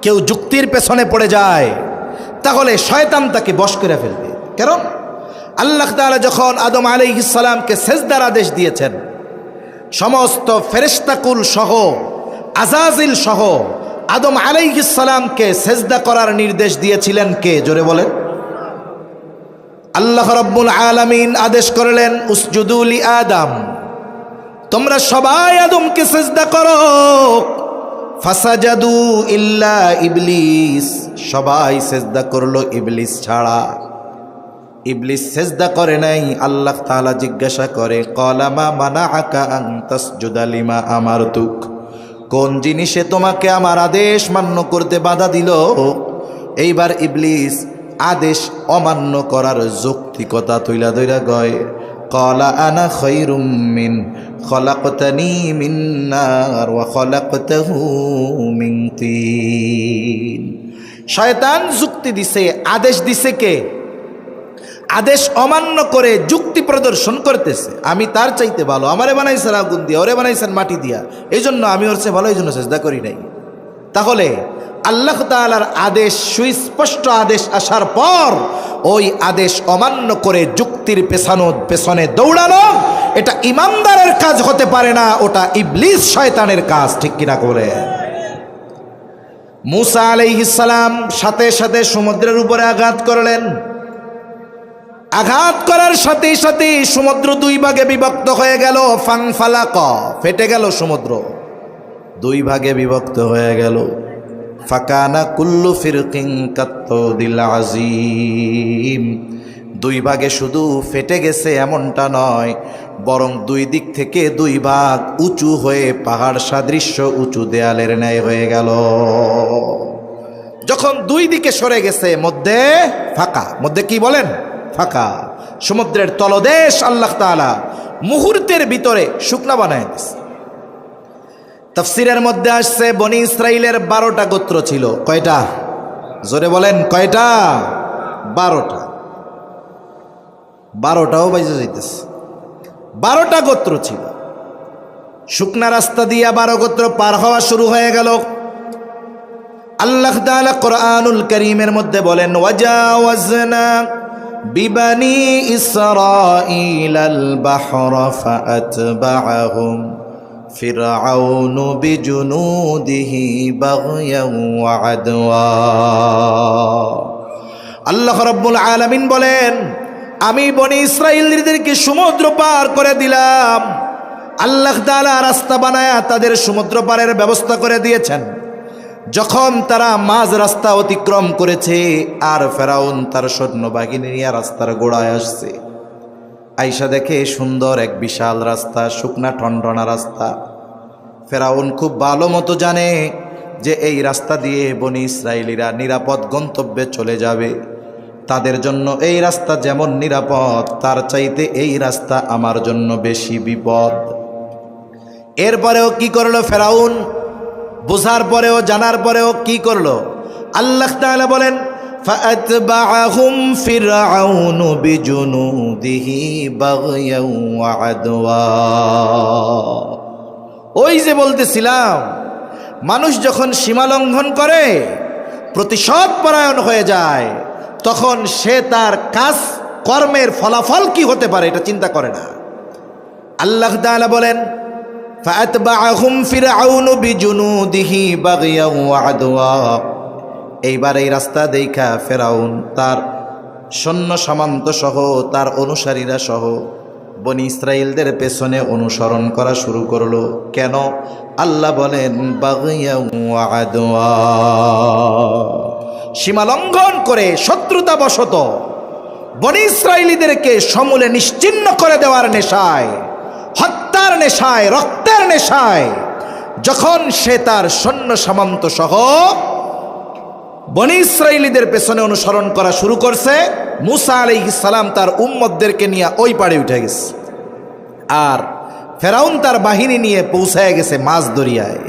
কেউ যুক্তির পেছনে পড়ে যায়, তাহলে শয়তান তাকে বশ করে ফেলবে। কারণ আল্লাহ তাআলা যখন আদম আলাইহিস সালামকে সেজদার আদেশ দিয়েছেন, সমস্ত ফেরেশতাকুল সহ আজাজিল সহ আদম আলাইহিস সালামকে সেজদা করার নির্দেশ দিয়েছিলেন কে? জোরে বলেন। আল্লাহ রাব্বুল আলামিন আদেশ করলেন, উসজুদু লি আদম, তোমরা সবাই আদমকে সেজদা করো। ফাসাজাদু ইল্লা ইবলিস, সবাই সেজদা করলো ইবলিস ছাড়া। ইবলিস সেজদা করে নাই। আল্লাহ তাআলা জিজ্ঞাসা করে, ক্বালা মা মানাআকা আন তাসজুদা লিমা আমারতুক, কোন জিনিসে তোমাকে আমার আদেশ মান্য করতে বাধা দিল? এইবার ইবলিস আদেশ অমান্য করার যৌক্তিকতা তুইলা ধইরা গয়, ক্বালা আনা খায়রুম মিন খলাকতানি মিন নার ওয়া খলাকতাহু মিন তিন। শয়তান যুক্তি দিছে, আদেশ দিছে কে? আদেশ অমান্য করে যুক্তি প্রদর্শন করতেছে, আমি তার চাইতে ভালো, আমারে বানাইছেন আগুন দিয়া, ওরে বানাইছেন মাটি দিয়া, এই জন্য আমি ওর চেয়ে ভালো, এই জন্য সেজদা করি নাই। তাহলে আল্লাহ তাআলার আদেশ, সুস্পষ্ট আদেশ আসার পর ওই আদেশ অমান্য করে যুক্তির পেছনে দৌড়ানো, এটা ইমানদারের কাজ হতে পারে না, ওটা ইবলিস শয়তানের কাজ। ঠিক কিনা করে? মূসা আলাইহিস সালাম সাথে সাথে সমুদ্রের উপরে আঘাত করলেন। আঘাত করার সাথে সাথে সমুদ্র দুই ভাগে বিভক্ত হয়ে গেল। ফাংফালাক, ফেটে গেল সমুদ্র, দুই ভাগে বিভক্ত হয়ে গেল। ফাকানা কুল্লু ফিরকিন কাত্তাউদিল আযীম, দুই ভাগে শুধু ফেটে গেছে এমনটা নয়, বরং দুই দিক থেকে দুই ভাগ উঁচু হয়ে পাহাড় সাদৃশ্য উঁচু দেয়ালের ন্যায় হয়ে গেল। যখন দুই দিকে সরে গেছে, মধ্যে ফাঁকা, মধ্যে কি বলেন? ফাঁকা। সমুদ্রের তলদেশ আল্লাহ তাআলা মুহূর্তের ভিতরে শুকনা বানায় দিয়েছে। তাফসীরের মধ্যে আসছে বনি ইসরাইলের 12টা গোত্র ছিল। কয়টা? জোরে বলেন, কয়টা? 12টা। 12টাও বাইজে যাইতেছে। 12টা গোত্র ছিল। শুকনা রাস্তা দিয়া 12 গোত্র পার হওয়া শুরু হয়ে গেল। আল্লাহ তাআলা কোরআনুল কারীমের মধ্যে বলেন, ওয়াজাওয়াজনা বিবানি ইসরাঈলাল বাহরা ফাআতবাআহুম ফিরআউনু বিজুনুদিহি বাগয়ান ওয়া আদওয়া। আল্লাহ রাব্বুল আলামিন বলেন, আমি বনি ইসরাঈলদেরকে সমুদ্র পার করে দিলাম। আল্লাহ তাআলা রাস্তা বানায়া তাদের সমুদ্র পারের ব্যবস্থা করে দিয়েছেন। যখন তারা মাঝ রাস্তা অতিক্রম করেছে, আর ফেরাউন তার সৈন্যবাহিনী নিয়ে রাস্তার গোড়ায় আসছে, আইসা দেখে সুন্দর এক বিশাল রাস্তা, শুকনা ঠনঠনা রাস্তা। ফেরাউন খুব ভালো মতো জানে যে এই রাস্তা দিয়ে বনি ইসরাইলিরা নিরাপদ গন্তব্যে চলে যাবে। তাদের জন্য এই রাস্তা যেমন নিরাপদ, তার চাইতে এই রাস্তা আমার জন্য বেশি বিপদ। এরপরেও কি করলো ফেরাউন? বুঝার পরেও, জানার পরেও কি করলো? আল্লাহ তাআলা বলেন, ফাআতবাআহুম ফিরআউনু বিজুনুদিহি বাগয়ান ওয়া আদওয়া। ওই যে বলতেছিলাম, মানুষ যখন সীমা লঙ্ঘন করে, প্রতিশোধ পরায়ণ হয়ে যায়, তখন সে তার কাজ কর্মের ফলাফল কি হতে পারে এটা চিন্তা করে না। আল্লাহ তাআলা বলেন, ফাআতবাআহুম ফিরআউনু বিজুনুদিহি বাগয়ান ওয়া আদওয়া। এইবার এই রাস্তা দেখা ফেরাউন তার সৈন্য সামন্ত সহ, তার অনুসারীরা সহ বনি ইসরাইলদের পেছনে অনুসরণ করা শুরু করলো। কেন? আল্লাহ বলেন, বাগয়ান ওয়া আদওয়া, সীমা লঙ্ঘন করে শত্রুতা বশত বনি ইসরাইলীদেরকে সমূলে নিশ্চিহ্ন করে দেওয়ার নেশায়, হত্যার নেশায়, রক্তের নেশায় যখন সে তার সৈন্য সামন্ত সহ বনি ইসরাইলীদের পেছনে অনুসরণ করা শুরু করছে, মূসা আলাইহিস সালাম তার উম্মতদেরকে নিয়ে ওই পাড়ে উঠে গেছে, আর ফেরাউন তার বাহিনী নিয়ে পৌঁছায় গেছে মাঝ দরিয়ায়।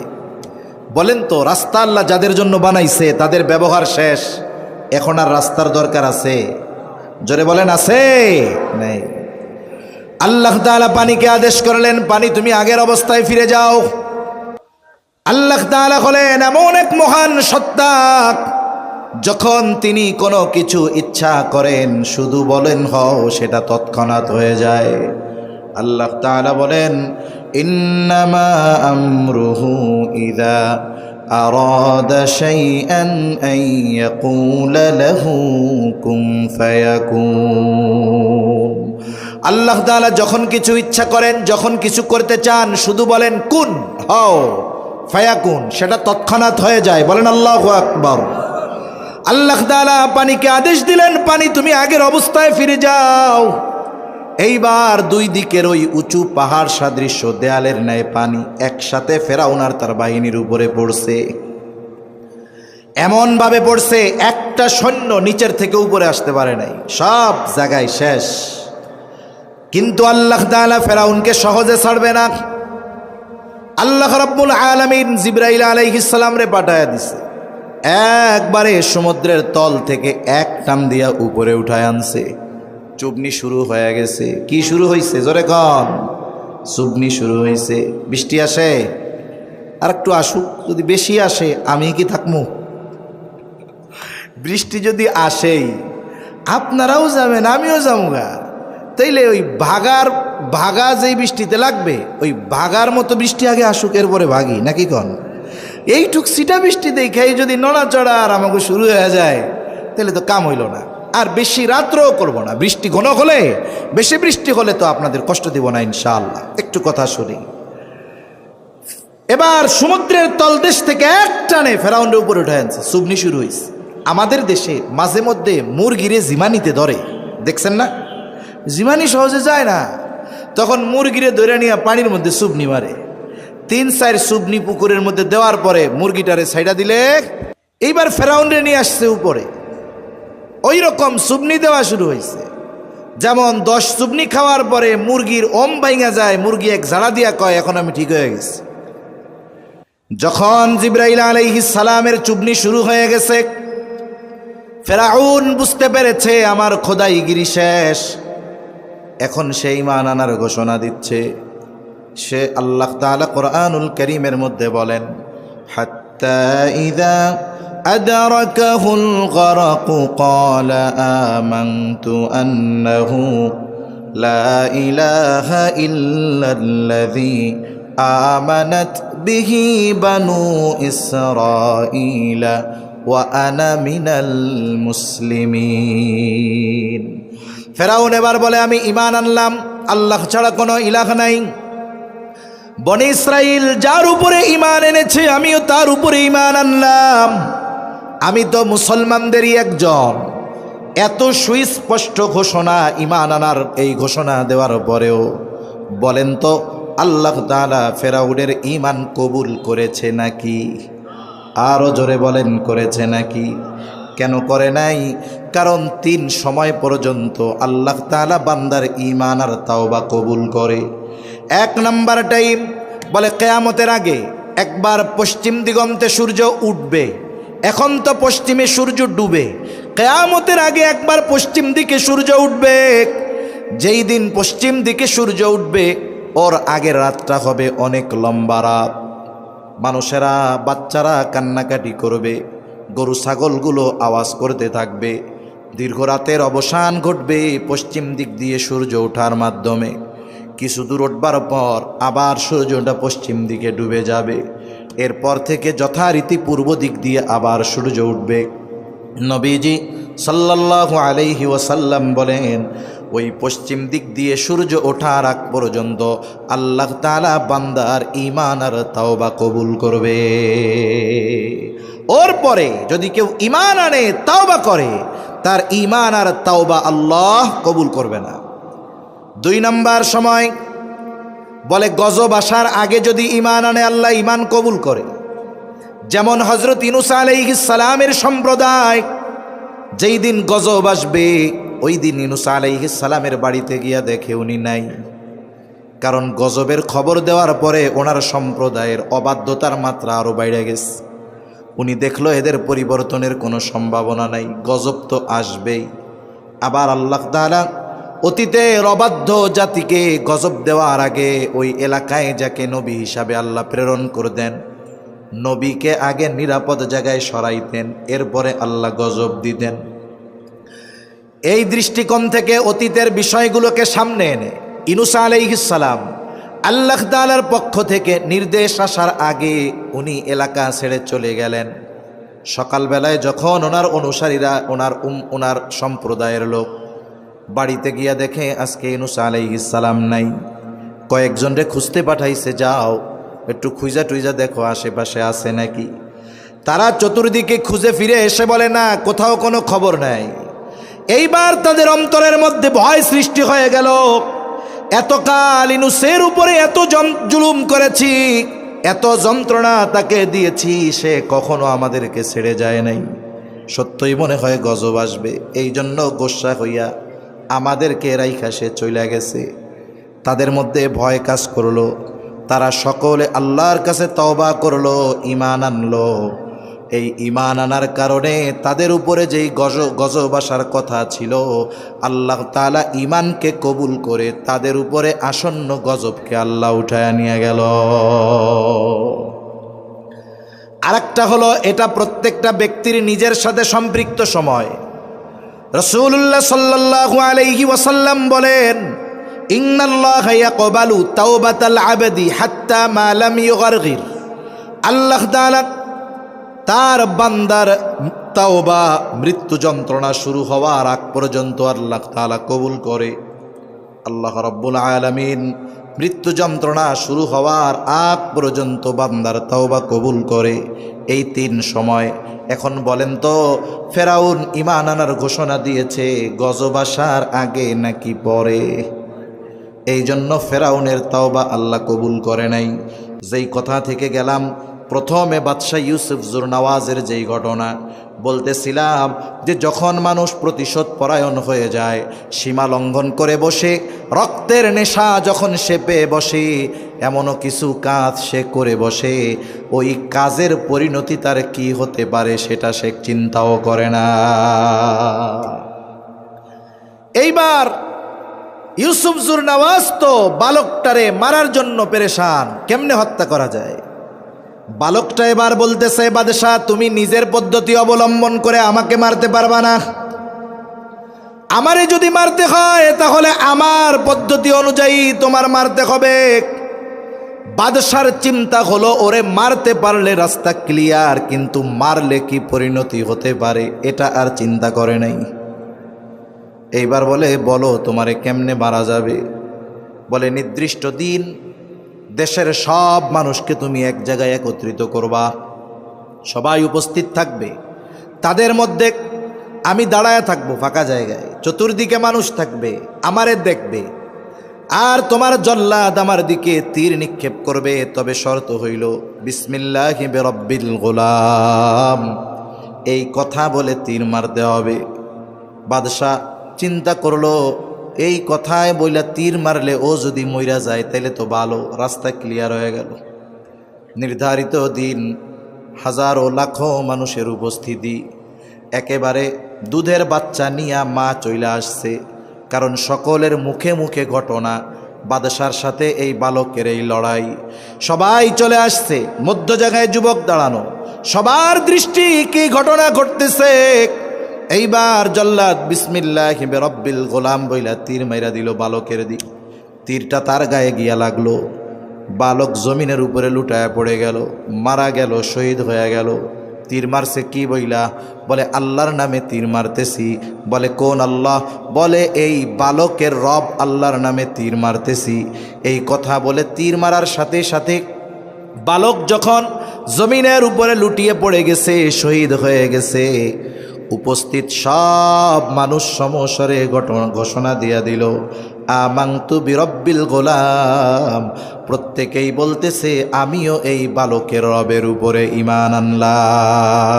বলেন তো, রাস্তা আল্লাহ যাদের জন্য বানাইছে তাদের ব্যবহার শেষ, এখন আর রাস্তার দরকার আছে? জোরে বলেন, আছে? নেই। আল্লাহ তাআলা পানিকে আদেশ করলেন, পানি তুমি আগের অবস্থায় ফিরে যাও। আল্লাহ তাআলা হলেন এমন এক মহান সত্তা, যখন তিনি কোনো কিছু ইচ্ছা করেন, শুধু বলেন হও, সেটা তৎক্ষণাৎ হয়ে যায়। আল্লাহ তাআলা বলেন, ইন্নামা আমরুহু ইযা আরাদা শাইআন আন ইয়াকুলা লাহু কুন ফায়াকুন। আল্লাহ তাআলা যখন কিছু ইচ্ছা করেন, যখন কিছু করতে চান, শুধু বলেন কুন, হও, ফায়াকুন, সেটা তৎক্ষণাৎ হয়ে যায়। বলেন আল্লাহু আকবার। আল্লাহ তাআলা পানিকে আদেশ দিলেন, পানি তুমি আগের অবস্থায় ফিরে যাও। এইবার দুই দিকের ওই উঁচু পাহাড় সাদৃশ্য দেয়ালের ন্যায় পানি একসাথে ফেরাউন আর তার বাহিনীর উপরে পড়ছে। এমন ভাবে পড়ছে একটা সৈন্য নিচের থেকে উপরে আসতে পারে নাই, সব জায়গায় শেষ। কিন্তু আল্লাহ তাআলা ফেরাউনকে সহজে ছাড়বে না। আল্লাহ রাব্বুল আলামিন জিবরাইল আলাইহিস সালাম রে পাঠায়া দিছে, একবারে সমুদ্রের তল থেকে এক টান দিয়া উপরে উঠায় আনছে। চুবনি শুরু হয়ে গেছে। কি শুরু হয়েছে? জোরে কন। চুবনি শুরু হয়েছে। বৃষ্টি আসে, আর একটু আসুক, যদি বেশি আসে আমি কি থাকবো? বৃষ্টি যদি আসেই আপনারাও যাবেন, আমিও যাবো। তাইলে ওই ভাগা যেই বৃষ্টিতে লাগবে, ওই ভাগার মতো বৃষ্টি আগে আসুক, এরপরে ভাগি, নাকি কন? এইটুক সিটা বৃষ্টি দেখে যদি নড়াচড়া আর আমাকে শুরু হয়ে যায়, তাহলে তো কাম হইল না। আর বেশি রাত্রও করব না। বৃষ্টি ঘন হলে, বেশি বৃষ্টি হলে তো আপনাদের কষ্ট দিব না ইনশাআল্লাহ। একটু কথা শুনি। এবার সমুদ্রের তলদেশ থেকে এক টানে ফেরাউনের উপরে উঠে আনছে। চুবনি শুরু হয়েছে। আমাদের দেশে মাঝে মধ্যে মুরগিরে জিমানিতে ধরে, দেখছেন না? জিমানি সহজে যায় না, তখন মুরগিরে ধরে নিয়ে পানির মধ্যে চুবনি মারে। 3-4 চুবনি পুকুরের মধ্যে দেওয়ার পরে মুরগিটারে ছাইড়া দিলে, এইবার ফেরাউনরে নিয়ে আসছে উপরে। ওই রকম চুবনি দেওয়া শুরু হয়েছে। যেমন 10 চুবনি খাওয়ার পরে মুরগির ওম ভাঙা যায়, মুরগি এক ঝাড়া দিয়া কয় এখন আমি ঠিক হয়ে গেছি। যখন জিবরাইল আলাইহিস সালামের চুবনি শুরু হয়ে গেছে, ফেরাউন বুঝতে পেরেছে আমার খোদাইগিরি শেষ। এখন সে ঈমান আনার ঘোষণা দিচ্ছে। সে আল্লাহ তাআলা কোরআনুল কারীমের মধ্যে বলেন, হাত্তা ইযা আদরাকাহুল গরকু ক্বালা আমানতু আন্নাহু লা ইলাহা ইল্লাল্লাযী আমানাত বিহি বানু ইসরাঈলা ওয়া আনা মিনাল মুসলিমিন। ফেরাউন এবার বলে, আমি ঈমান আনলাম, আল্লাহ ছাড়া কোনো ইলাহ নাই। বনি ইসরাইল যার উপরে ঈমান এনেছে আমিও তার উপরে ঈমান আনলাম। আমি তো মুসলমানদেরই একজন। এত সুস্পষ্ট ঘোষণা, ঈমান আনার এই ঘোষণা দেওয়ার পরেও বলেন তো আল্লাহ তাআলা ফেরাউনের ঈমান কবুল করেছে নাকি? আরো জোরে বলেন, করেছে নাকি? কেন করে নাই? কারণ 3 সময় পর্যন্ত আল্লাহ তাআলা বান্দার ঈমান আর তাওবা কবুল করে। 1 নাম্বার টাইম বলে কিয়ামতের আগে একবার পশ্চিম দিগন্তে সূর্য উঠবে। এখন তো পশ্চিমে সূর্য ডুবে, কিয়ামতের আগে একবার পশ্চিম দিকে সূর্য উঠবে। যেই দিন পশ্চিম দিকে সূর্য উঠবে, ওর আগের রাতটা হবে অনেক লম্বা রাত। মানুষেরা, বাচ্চারা কান্নাকাটি করবে, গরু ছাগলগুলো আওয়াজ করতে থাকবে। দীর্ঘ রাতের অবসান ঘটবে পশ্চিম দিক দিয়ে সূর্য ওঠার মাধ্যমে। কিছু দূর উঠবার পর আবার সূর্যটা পশ্চিম দিকে ডুবে যাবে। এরপর থেকে যথারীতি পূর্ব দিক দিয়ে আবার সূর্য উঠবে। নবীজি সাল্লাল্লাহু আলাইহি ওয়াসাল্লাম বলেন, ওই পশ্চিম দিক দিয়ে সূর্য ওঠার আগ পর্যন্ত আল্লাহ তাআলা বান্দার ঈমান আর তাওবা কবুল করবে। ওর পরে যদি কেউ ঈমান আনে, তাওবা করে, তার ঈমান আর তাওবা আল্লাহ কবুল করবে না। 2 নাম্বার সময় বলে গজব আসার আগে যদি ঈমান আনে, আল্লাহ ঈমান কবুল করে। যেমন হযরত ইউনূস আলাইহিস সালামের সম্প্রদায়, যেই দিন গজব আসবে ওই দিন ইউনূস আলাইহিস সালামের বাড়িতে গিয়া দেখে উনি নাই। কারণ গজবের খবর দেওয়ার পরে ওনার সম্প্রদায়ের অবাধ্যতার মাত্রা আরও বেড়ে গেছে। উনি দেখলো এদের পরিবর্তনের কোনো সম্ভাবনা নাই, গজব তো আসবেই। আবার আল্লাহ তাআলা অতীতের অবাধ্য জাতিকে গজব দেওয়ার আগে ওই এলাকায় যাকে নবী হিসাবে আল্লাহ প্রেরণ করে দেন, নবীকে আগে নিরাপদ জায়গায় সরাইতেন, এরপরে আল্লাহ গজব দিতেন। এই দৃষ্টিকোণ থেকে অতীতের বিষয়গুলোকে সামনে এনে ইউনূস আলাইহিস সালাম আল্লাহ তাআলার পক্ষ থেকে নির্দেশ আসার আগে উনি এলাকা ছেড়ে চলে গেলেন। সকালবেলায় যখন ওনার অনুসারীরা, ওনার সম্প্রদায়ের লোক বাড়িতে গিয়া দেখে আজকে ইউনূস আলাইহিস সালাম নাই, কয়েকজনরে খুঁজতে পাঠাইছে, যাও একটু খুঁজা টুইজা দেখো আশেপাশে আছে নাকি। তারা চতুর্দিকে খুঁজে ফিরে এসে বলে না, কোথাও কোনো খবর নাই। এইবার তাদের অন্তরের মধ্যে ভয় সৃষ্টি হয়ে গেল। এতকাল ইউনূসের উপরে এত জুলুম করেছি, এত যন্ত্রণা তাকে দিয়েছি, সে কখনো আমাদেরকে ছেড়ে যায় নাই। সত্যই মনে হয় গজব আসবে, এই জন্য গোসা হইয়া আমাদেরকে রাইখা সে চলে গেছে। তাদের মধ্যে ভয় কাজ করলো। তারা সকলে আল্লাহর কাছে তওবা করলো, ঈমান আনলো। এই ঈমান আনার কারণে তাদের উপরে যেই গজব আসার কথা ছিল, আল্লাহ তাআলা ঈমানকে কবুল করে তাদের উপরে আসন্ন গজবকে আল্লাহ উঠায় নিয়ে গেল। আরেকটা হলো, এটা প্রত্যেকটা ব্যক্তির নিজের সাথে সম্পৃক্ত সময়। রাসূলুল্লাহ সাল্লাল্লাহু আলাইহি ওয়াসাল্লাম বলেন, ইন্নাল্লাহা ইয়াকবালু তাওবাতাল আবদি হাত্তা মা লাম ইউগারগির। আল্লাহ তাআলা তার বান্দার তাওবা মৃত্যু যন্ত্রণা শুরু হওয়ার আগ পর্যন্ত আল্লাহ তাআলা কবুল করে। আল্লাহ রাব্বুল আলামিন মৃত্যু যন্ত্রণা শুরু হওয়ার আগ পর্যন্ত বান্দার তাওবা কবুল করে। এই 3 সময়। এখন বলেন তো, ফেরাউন ঈমান আনার ঘোষণা দিয়েছে গজব আসার আগে নাকি পরে? এই জন্য ফেরাউনের তাওবা আল্লাহ কবুল করে নাই। যেই কথা থেকে গেলাম, প্রথমে বাদশাহ ইউসুফ জুরনাওয়াজের যেই ঘটনা বলতেছিলাম, যে যখন মানুষ প্রতিশোধ পরায়ণ হয়ে যায়, সীমা লঙ্ঘন করে বসে, রক্তের নেশা যখন সে পেয়ে বসে, এমনও কিছু কাজ সে করে বসে, ওই কাজের পরিণতি তার কি হতে পারে সেটা সে চিন্তাও করে না। এইবার ইউসুফ জুরনাওয়াজ তো বালকটারে মারার জন্য পেরেশান, কেমনে হত্যা করা যায়। বালকটা এবার বলতেছে, বাদশাহ তুমি নিজের পদ্ধতি অবলম্বন করে আমাকে মারতে পারবা না। আমারে যদি মারতে হয় তাহলে আমার পদ্ধতি অনুযায়ী তোমার মারতে হবে। বাদশার চিন্তা হলো, ওরে মারতে পারলে রাস্তা ক্লিয়ার, কিন্তু মারলে কি পরিণতি হতে পারে এটা আর চিন্তা করে নাই। এইবার বলে, বলো তোমারে কেমনে মারা যাবে। বলে, নির্দিষ্ট দিন দেশের সব মানুষকে তুমি এক জায়গায় একত্রিত করবা, সবাই উপস্থিত থাকবে, তাদের মধ্যে আমি দাঁড়ায় থাকবো ফাঁকা জায়গায়, চতুর্দিকে মানুষ থাকবে, আমারে দেখবে, আর তোমার জল্লাদ আমার দিকে তীর নিক্ষেপ করবে। তবে শর্ত হইল বিসমিল্লাহি বিরব্বিল গোলাম, এই কথা বলে তীর মারতে হবে। বাদশাহ চিন্তা করলো, এই কথায় বইলা তীর মারলে ও যদি মইরা যায় তাইলে তো ভালো, রাস্তা ক্লিয়ার হয়ে গেল। নির্ধারিত দিন, হাজারো লাখো মানুষের উপস্থিতি, একেবারে দুধের বাচ্চা নিয়া মা চইলা আসছে, কারণ সকলের মুখে মুখে ঘটনা বাদশার সাথে এই বালকের এই লড়াই। সবাই চলে আসছে, মধ্য জায়গায় যুবক দাঁড়ানো, সবার দৃষ্টি কি ঘটনা ঘটতেছে। এইবার জল্লাদ বিসমিল্লাহি বিরব্বিল গোলাম বইলা তীর মাইরা দিল বালকের দিক। তীরটা তার গায়ে গিয়া লাগলো, বালক জমিনের উপরে লুটায় পড়ে গেল, মারা গেল, শহীদ হয়ে গেল। তীর মারছে কি বইলা? বলে আল্লাহর নামে তীর মারতেছি। বলে কোন আল্লাহ? বলে এই বালকের রব আল্লাহর নামে তীর মারতেছি। এই কথা বলে তীর মারার সাথে সাথে বালক যখন জমিনের উপরে লুটিয়ে পড়ে গেছে, শহীদ হয়ে গেছে, উপস্থিত সব মানুষ সমস্বরে ঘোষণা দিয়া দিল, আমানতু বিরব্বিল গোলাম। প্রত্যেকেই বলতেছে আমিও এই বালকের রবের উপরে ঈমান আনলাম।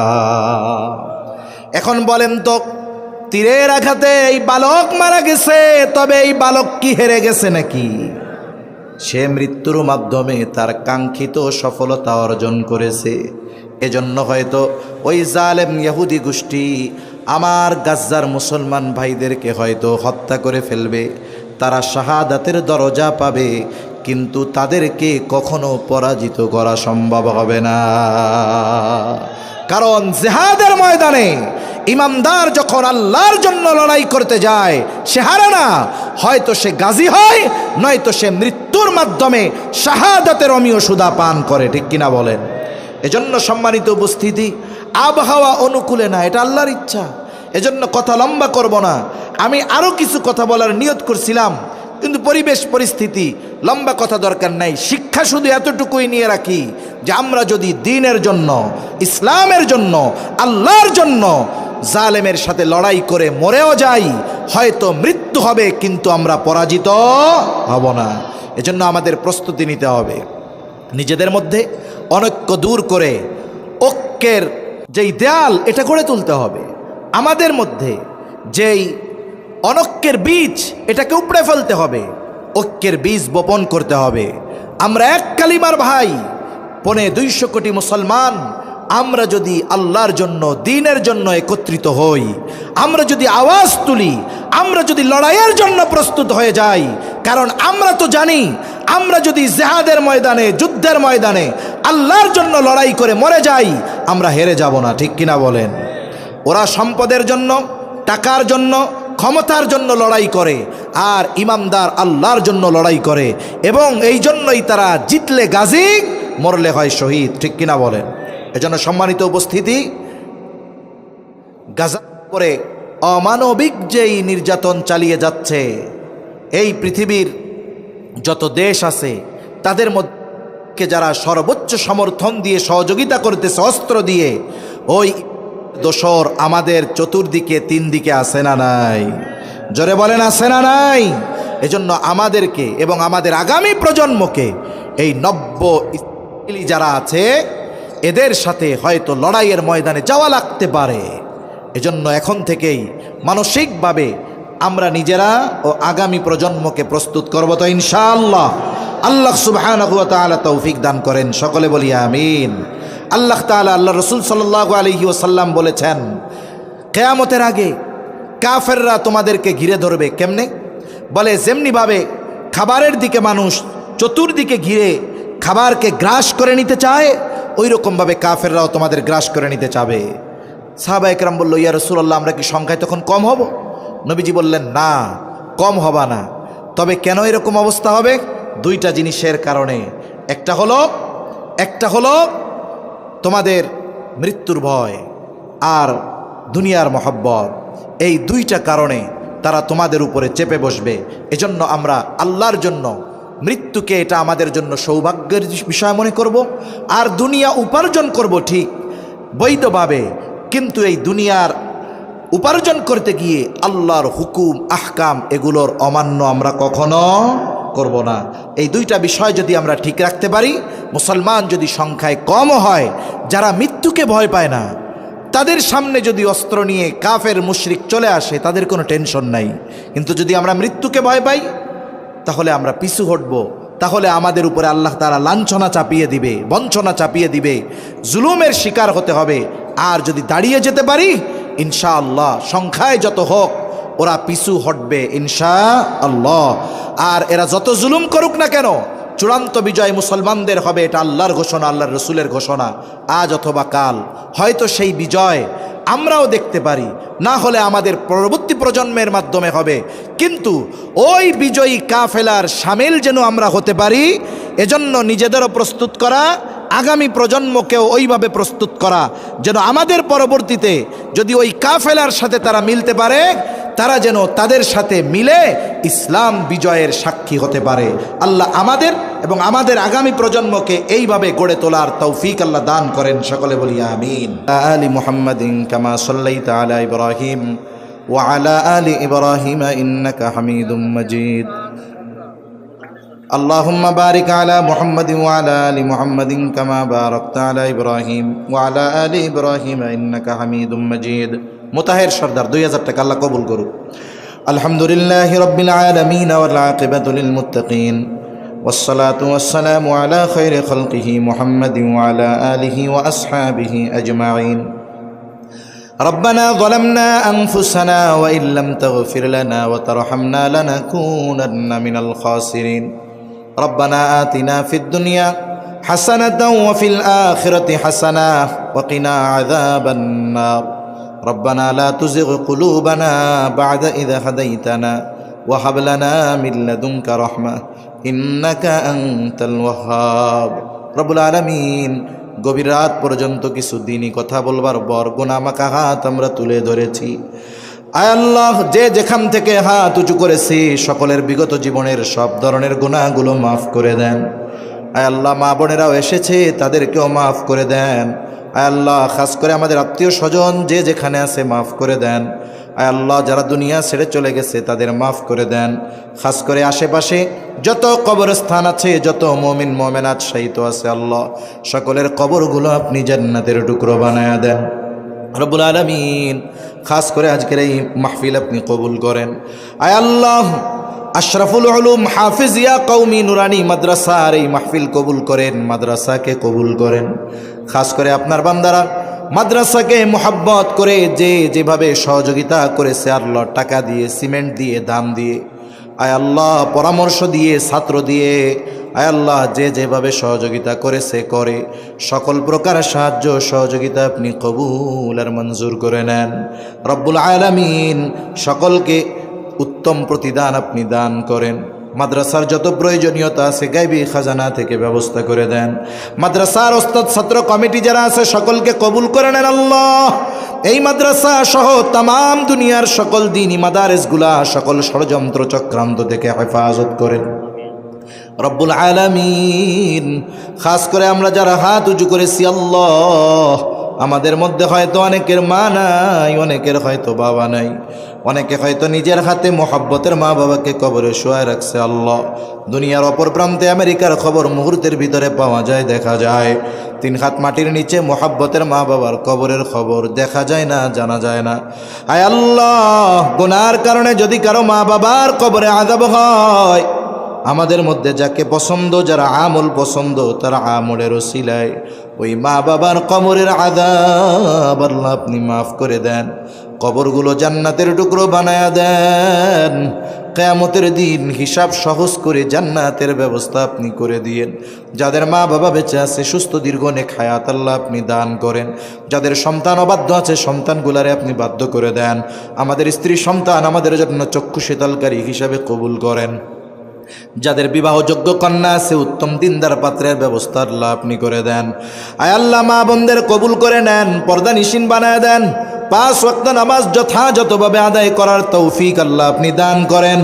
এখন বলেন তো, তীরের আঘাতে এই বালক মারা গেছে, তবে এই বালক কি হেরে গেছে নাকি? সে মৃত্যুর মাধ্যমে তার কাঙ্ক্ষিত সফলতা অর্জন করেছে। এজন্য হয়তো ওই জালেম ইহুদি গোষ্ঠী আমার গাজ্জার মুসলমান ভাইদেরকে হয়তো হত্যা করে ফেলবে, তারা শাহাদাতের দরজা পাবে, কিন্তু তাদেরকে কখনো পরাজিত করা সম্ভব হবে না। কারণ জিহাদের ময়দানে ইমানদার যখন আল্লাহর জন্য লড়াই করতে যায়, সে হারে না, হয়তো সে গাজী হয়, নয়তো সে মৃত্যুর মাধ্যমে শাহাদাতের অমীয় সুধা পান করে। ঠিক কিনা বলেন? এজন্য সম্মানিত উপস্থিতি, আবহাওয়া অনুকূলে না, এটা আল্লাহর ইচ্ছা। এজন্য কথা লম্বা করব না। আমি আরও কিছু কথা বলার নিয়ত করছিলাম, কিন্তু পরিবেশ পরিস্থিতি, লম্বা কথা দরকার নাই, শিক্ষা শুধু এতটুকুই নিয়ে রাখি যে আমরা যদি দ্বীনের জন্য, ইসলামের জন্য, আল্লাহর জন্য জালেমের সাথে লড়াই করে মরেও যাই, হয়তো মৃত্যু হবে কিন্তু আমরা পরাজিত হব না। এজন্য আমাদের প্রস্তুতি নিতে হবে, নিজেদের মধ্যে অনৈক্য দূর করে ঐক্যের যেই দেয়াল এটা গড়ে তুলতে হবে। আমাদের মধ্যে যেই অনৈক্যের বীজ এটাকে উপড়ে ফেলতে হবে, ঐক্যের বীজ বপন করতে হবে। আমরা এক কালিমার ভাই, 250 কোটি মুসলমান, আমরা যদি আল্লাহর জন্য, দ্বীনের জন্য একত্রিত হই, আমরা যদি আওয়াজ তুলি, আমরা যদি লড়াইয়ের জন্য প্রস্তুত হয়ে যাই, কারণ আমরা তো জানি আমরা যদি জিহাদের ময়দানে, যুদ্ধের ময়দানে আল্লাহর জন্য লড়াই করে মরে যাই, আমরা হেরে যাব না, ঠিক কিনা বলেন? ওরা সম্পদের জন্য, টাকার জন্য, ক্ষমতার জন্য লড়াই করে, আর ইমানদার আল্লাহর জন্য লড়াই করে, এবং এই জন্যই তারা জিতলে গাজী, মরলে হয় শহীদ, ঠিক কিনা বলেন? এজন্য সম্মানিত উপস্থিতি, গাজা করে অমানবিক যেই নির্যাতন চালিয়ে যাচ্ছে, এই পৃথিবীর যত দেশ আছে তাদের মধ্যে যারা সর্বোচ্চ সমর্থন দিয়ে সহযোগিতা করতেছে অস্ত্র দিয়ে, ওই দোসর আমাদের চতুর্দিকে 3 দিকে আছে না নাই? জোরে বলেন, আছে না নাই? এজন্য আমাদেরকে এবং আমাদের আগামী প্রজন্মকে এই নব্য ইসরায়েলি যারা আছে এদের সাথে হয়তো লড়াইয়ের ময়দানে যাওয়া লাগতে পারে। এজন্য এখন থেকেই মানসিকভাবে আমরা নিজেরা ও আগামী প্রজন্মকে প্রস্তুত করব তো ইনশাআল্লাহ। আল্লাহ সুবহানাহু ওয়া তাআলা তৌফিক দান করেন, সকলে বলি আমিন। আল্লাহ তাআলা, আল্লাহ রসুল সাল্লাল্লাহু আলাইহি ওয়াসাল্লাম বলেছেন, কিয়ামতের আগে কাফেররা তোমাদেরকে ঘিরে ধরবে। কেমনে? বলে যেমনিভাবে খাবারের দিকে মানুষ চতুর্দিকে ঘিরে খাবারকে গ্রাস করে নিতে চায়, ওই রকমভাবে কাফেররাও তোমাদের গ্রাস করে নিতে চাবে। সাহাবা একরাম বলল, ইয়া রাসূলুল্লাহ, আমরা কি সংখ্যায় তখন কম হব? নবীজি বললেন, না, কম হবা না। তবে কেন এরকম অবস্থা হবে? 2টা জিনিসের কারণে। একটা হলো তোমাদের মৃত্যুর ভয় আর দুনিয়ার মহব্বত। এই 2টা কারণে তারা তোমাদের উপরে চেপে বসবে। এজন্য আমরা আল্লাহর জন্য মৃত্যুকে এটা আমাদের জন্য সৌভাগ্যের বিষয় মনে করব, আর দুনিয়া উপার্জন করব ঠিক বৈধভাবে, কিন্তু এই দুনিয়ার উপার্জন করতে গিয়ে আল্লাহর হুকুম, আহকাম এগুলোর অমান্য আমরা কখনো করব না। এই 2টা বিষয় যদি আমরা ঠিক রাখতে পারি, মুসলমান যদি সংখ্যায় কম হয়, যারা মৃত্যুকে ভয় পায় না, তাদের সামনে যদি অস্ত্র নিয়ে কাফের মুশরিক চলে আসে, তাদের কোনো টেনশন নাই। কিন্তু যদি আমরা মৃত্যুকে ভয় পাই, তাহলে আমরা পিছু হটব, তাহলে আমাদের উপরে আল্লাহ তাআলা লাঞ্ছনা চাপিয়ে দিবে, বঞ্চনা চাপিয়ে দিবে, জুলুমের শিকার হতে হবে। আর যদি দাঁড়িয়ে যেতে পারি, ইনশাআল্লাহ সংখ্যায় যত হোক ওরা পিছু হটবে ইনশাআল্লাহ। আর এরা যত জুলুম করুক না কেন, চূড়ান্ত বিজয় মুসলমানদের হবে, এটা আল্লাহর ঘোষণা, আল্লাহর রসুলের ঘোষণা। আজ অথবা কাল হয়তো সেই বিজয় আমরাও দেখতে পারি, না হলে আমাদের পরবর্তী প্রজন্মের মাধ্যমে হবে, কিন্তু ওই বিজয়ী কাফেলার শামিল যেন আমরা হতে পারি, এজন্য নিজেদেরও প্রস্তুত করা, আগামী প্রজন্মকেও ওইভাবে প্রস্তুত করা, যেন আমাদের পরবর্তীতে যদি ওই কাফেলার সাথে তারা মিলতে পারে, তারা যেন তাদের সাথে মিলে ইসলাম বিজয়ের সাক্ষী হতে পারে। আল্লাহ আমাদের এবং আমাদের আগামী প্রজন্মকে এইভাবে গড়ে তোলার তৌফিক আল্লাহ দান করেন, সকলে বলি আমিন। আলি মুহাম্মাদিন কামা সাল্লাইতা আলা ইব্রাহিম ওয়া আলা আলি ইব্রাহিম ইন্নাকা হামিদুম মাজিদ। اللهم بارك على محمد وعلى آل محمد كما باركت على إبراهيم وعلى آل إبراهيم إنك حميد مجيد। মুতাহের সর্দার 2000 টাকা আল্লাহ কবুল করুক। আলহামদুলিল্লাহি রাব্বিল আলামিন ওয়াল আকিবাতু লিল মুত্তাকিন ওয়াসসালাতু ওয়াসসালামু আলা খায়রি খালকিহি মুহাম্মাদিন ওয়া আলা আলিহি ওয়া আসহাবিহি আজমাইন। ربنا ظلمنا أنفسنا وإن لم تغفر لنا وترحمنا لنكونن من الخاسرين. ربنا آتنا في الدنيا حسنة وفي الآخرة حسنة وقنا عذاب النار. ربنا لا تزغ قلوبنا بعد إذ هديتنا وهب لنا من لدنك رحمة إنك أنت الوهاب. رب العالمين, গভীর রাত পর্যন্ত কিছু দিনই কথা বলবার পর গুনাহ মাখা হাত আমরা তুলে ধরেছি। আয় আল্লাহ, যে যেখান থেকে হাত উঁচু করেছি সকলের বিগত জীবনের সব ধরনের গুনাহগুলো মাফ করে দেন। আয় আল্লাহ, মা বোনেরাও এসেছে, তাদেরকেও মাফ করে দেন। আয় আল্লাহ, খাস করে আমাদের আত্মীয় স্বজন যে যেখানে আছে মাফ করে দেন। আয় আল্লাহ, যারা দুনিয়া ছেড়ে চলে গেছে তাদের মাফ করে দেন। খাস করে আশেপাশে যত কবরস্থান আছে, যত মুমিন মুমিনাত শায়িত আছে, আল্লাহ সকলের কবরগুলো আপনি জান্নাতের টুকরো বানায়া দেন রব্বুল আলামিন। খাস করে আজকের এই মাহফিল আপনি কবুল করেন। আয় আল্লাহ, আশরাফুল উলুম হাফিজিয়া কওমি নুরানি মাদ্রাসার এই মাহফিল কবুল করেন, মাদ্রাসাকে কবুল করেন। খাস করে আপনার বান্দারা মাদ্রাসাকে মোহাব্বত করে যে যেভাবে সহযোগিতা করেছে আল্লাহ, টাকা দিয়ে, সিমেন্ট দিয়ে, দাম দিয়ে, আয় আল্লাহ পরামর্শ দিয়ে, ছাত্র দিয়ে, আয় আল্লাহ যে যেভাবে সহযোগিতা করেছে করে, সকল প্রকার সাহায্য সহযোগিতা আপনি কবুল আর মঞ্জুর করে নেন রব্বুল আলামিন। সকলকে উত্তম প্রতিদান আপনি দান করেন। মাদ্রাসার যত প্রয়োজনীয়তা আছে গায়বী খাজানা থেকে ব্যবস্থা করে দেন। মাদ্রাসার ওস্তাদ ছাত্র কমিটি যারা আছে সকলকে কবুল করে নেন আল্লাহ। এই মাদ্রাসা সহ তামাম দুনিয়ার সকল দ্বীনি মাদারেসগুলা সকল ষড়যন্ত্র চক্রান্ত থেকে হেফাজত করেন রব্বুল আলামিন। খাস করে আমরা যারা হাত উঁচু করেছি আল্লাহ, আমাদের মধ্যে হয়তো অনেকের মা নাই, অনেকের হয়তো বাবা নাই, অনেকে হয়তো নিজের হাতে মোহাব্বতের মা বাবাকে কবরে শোয়ায় রাখছে আল্লাহ। দুনিয়ার অপর প্রান্তে আমেরিকার খবর মুহূর্তের ভিতরে পাওয়া যায়, দেখা যায়। 3 হাত মাটির নিচে মোহাব্বতের মা বাবার কবরের খবর দেখা যায় না, জানা যায় না। আয় আল্লাহ, গুনার কারণে যদি কারো মা বাবার কবরে আযাব হয়, আমাদের মধ্যে যাকে পছন্দ, যারা আমল পছন্দ, তারা আমলের ওসিলায় ওই মা বাবার কবরের আযাব আল্লাহ আপনি মাফ করে দেন। কবরগুলো জান্নাতের টুকরো বানায়া দেন। কিয়ামতের দিন হিসাব সহজ করে জান্নাতের ব্যবস্থা আপনি করে দিয়েন। যাদের মা বাবা বেঁচে আছে সুস্থ দীর্ঘ নেক হায়াত আল্লাহ আপনি দান করেন। যাদের সন্তান অবাধ্য আছে সন্তানগুলারে আপনি বাধ্য করে দেন। আমাদের স্ত্রী সন্তান আমাদের জন্য চক্ষু শীতলকারী হিসাবে কবুল করেন। যাদের বিবাহযোগ্য কন্যা আছে উত্তম দিনদার পাত্রের ব্যবস্থা আল্লাহ আপনি করে দেন। আয় আল্লাহ, মা বোনদের কবুল করে নেন, পর্দা নিশিন বানায় দেন। 5 ওয়াক্ত নামাজ যথাযথভাবে আদায় করার তৌফিক আল্লাহ আপনি দান করেন।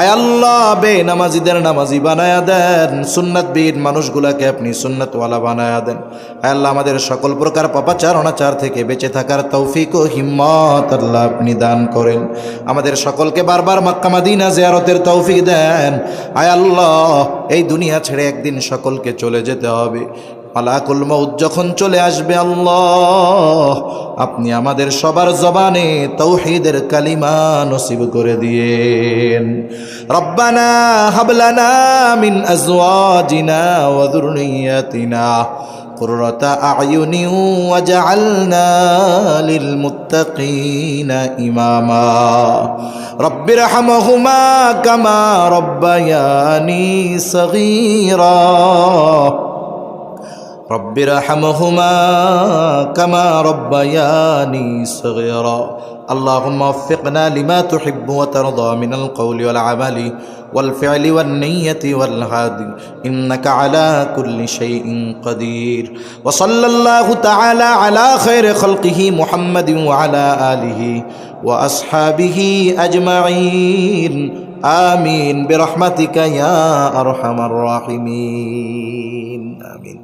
আয় আল্লাহ, বেনামাজিদের নামাজি বানায়া দেন। সুন্নাতবিহীন মানুষগুলাকে আপনি সুন্নাতওয়ালা বানায়া দেন। আয় আল্লাহ, আমাদের সকল প্রকার পাপাচার অনাচার থেকে বেঁচে থাকার তৌফিক ও হিম্মত আল্লাহ আপনি দান করেন। আমাদের সকলকে বারবার মক্কা মদিনা জিয়ারতের তৌফিক দেন। আয় আল্লাহ, এই দুনিয়া ছেড়ে একদিন সকলকে চলে যেতে হবে। মালাকুল মউত যখন চলে আসবে আল্লাহ, আপনি আমাদের সবার জবানে তাওহীদের কালিমা নসিব করে দিয়েন। রব্বানা হাবলানা মিন আজওয়াজিনা ওয়া যুররিয়াতিনা কুররাতা আ'য়ুনি ওয়াজআলনা লিল মুত্তাকিনা ইমামা। রব্বিরহামহুমা কামা রব্বায়ানি সগীরা। রব্বিরহামহুমা কামা রব্বায়ানি সগীরা। اللهم وفقنا لما تحب وترضى من القول والعمل والفعل والنية والهدي إنك على كل شيء قدير. وصلى الله تعالى على خير خلقه محمد وعلى آله وأصحابه أجمعين. آمين برحمتك يا أرحم الراحمين. آمين.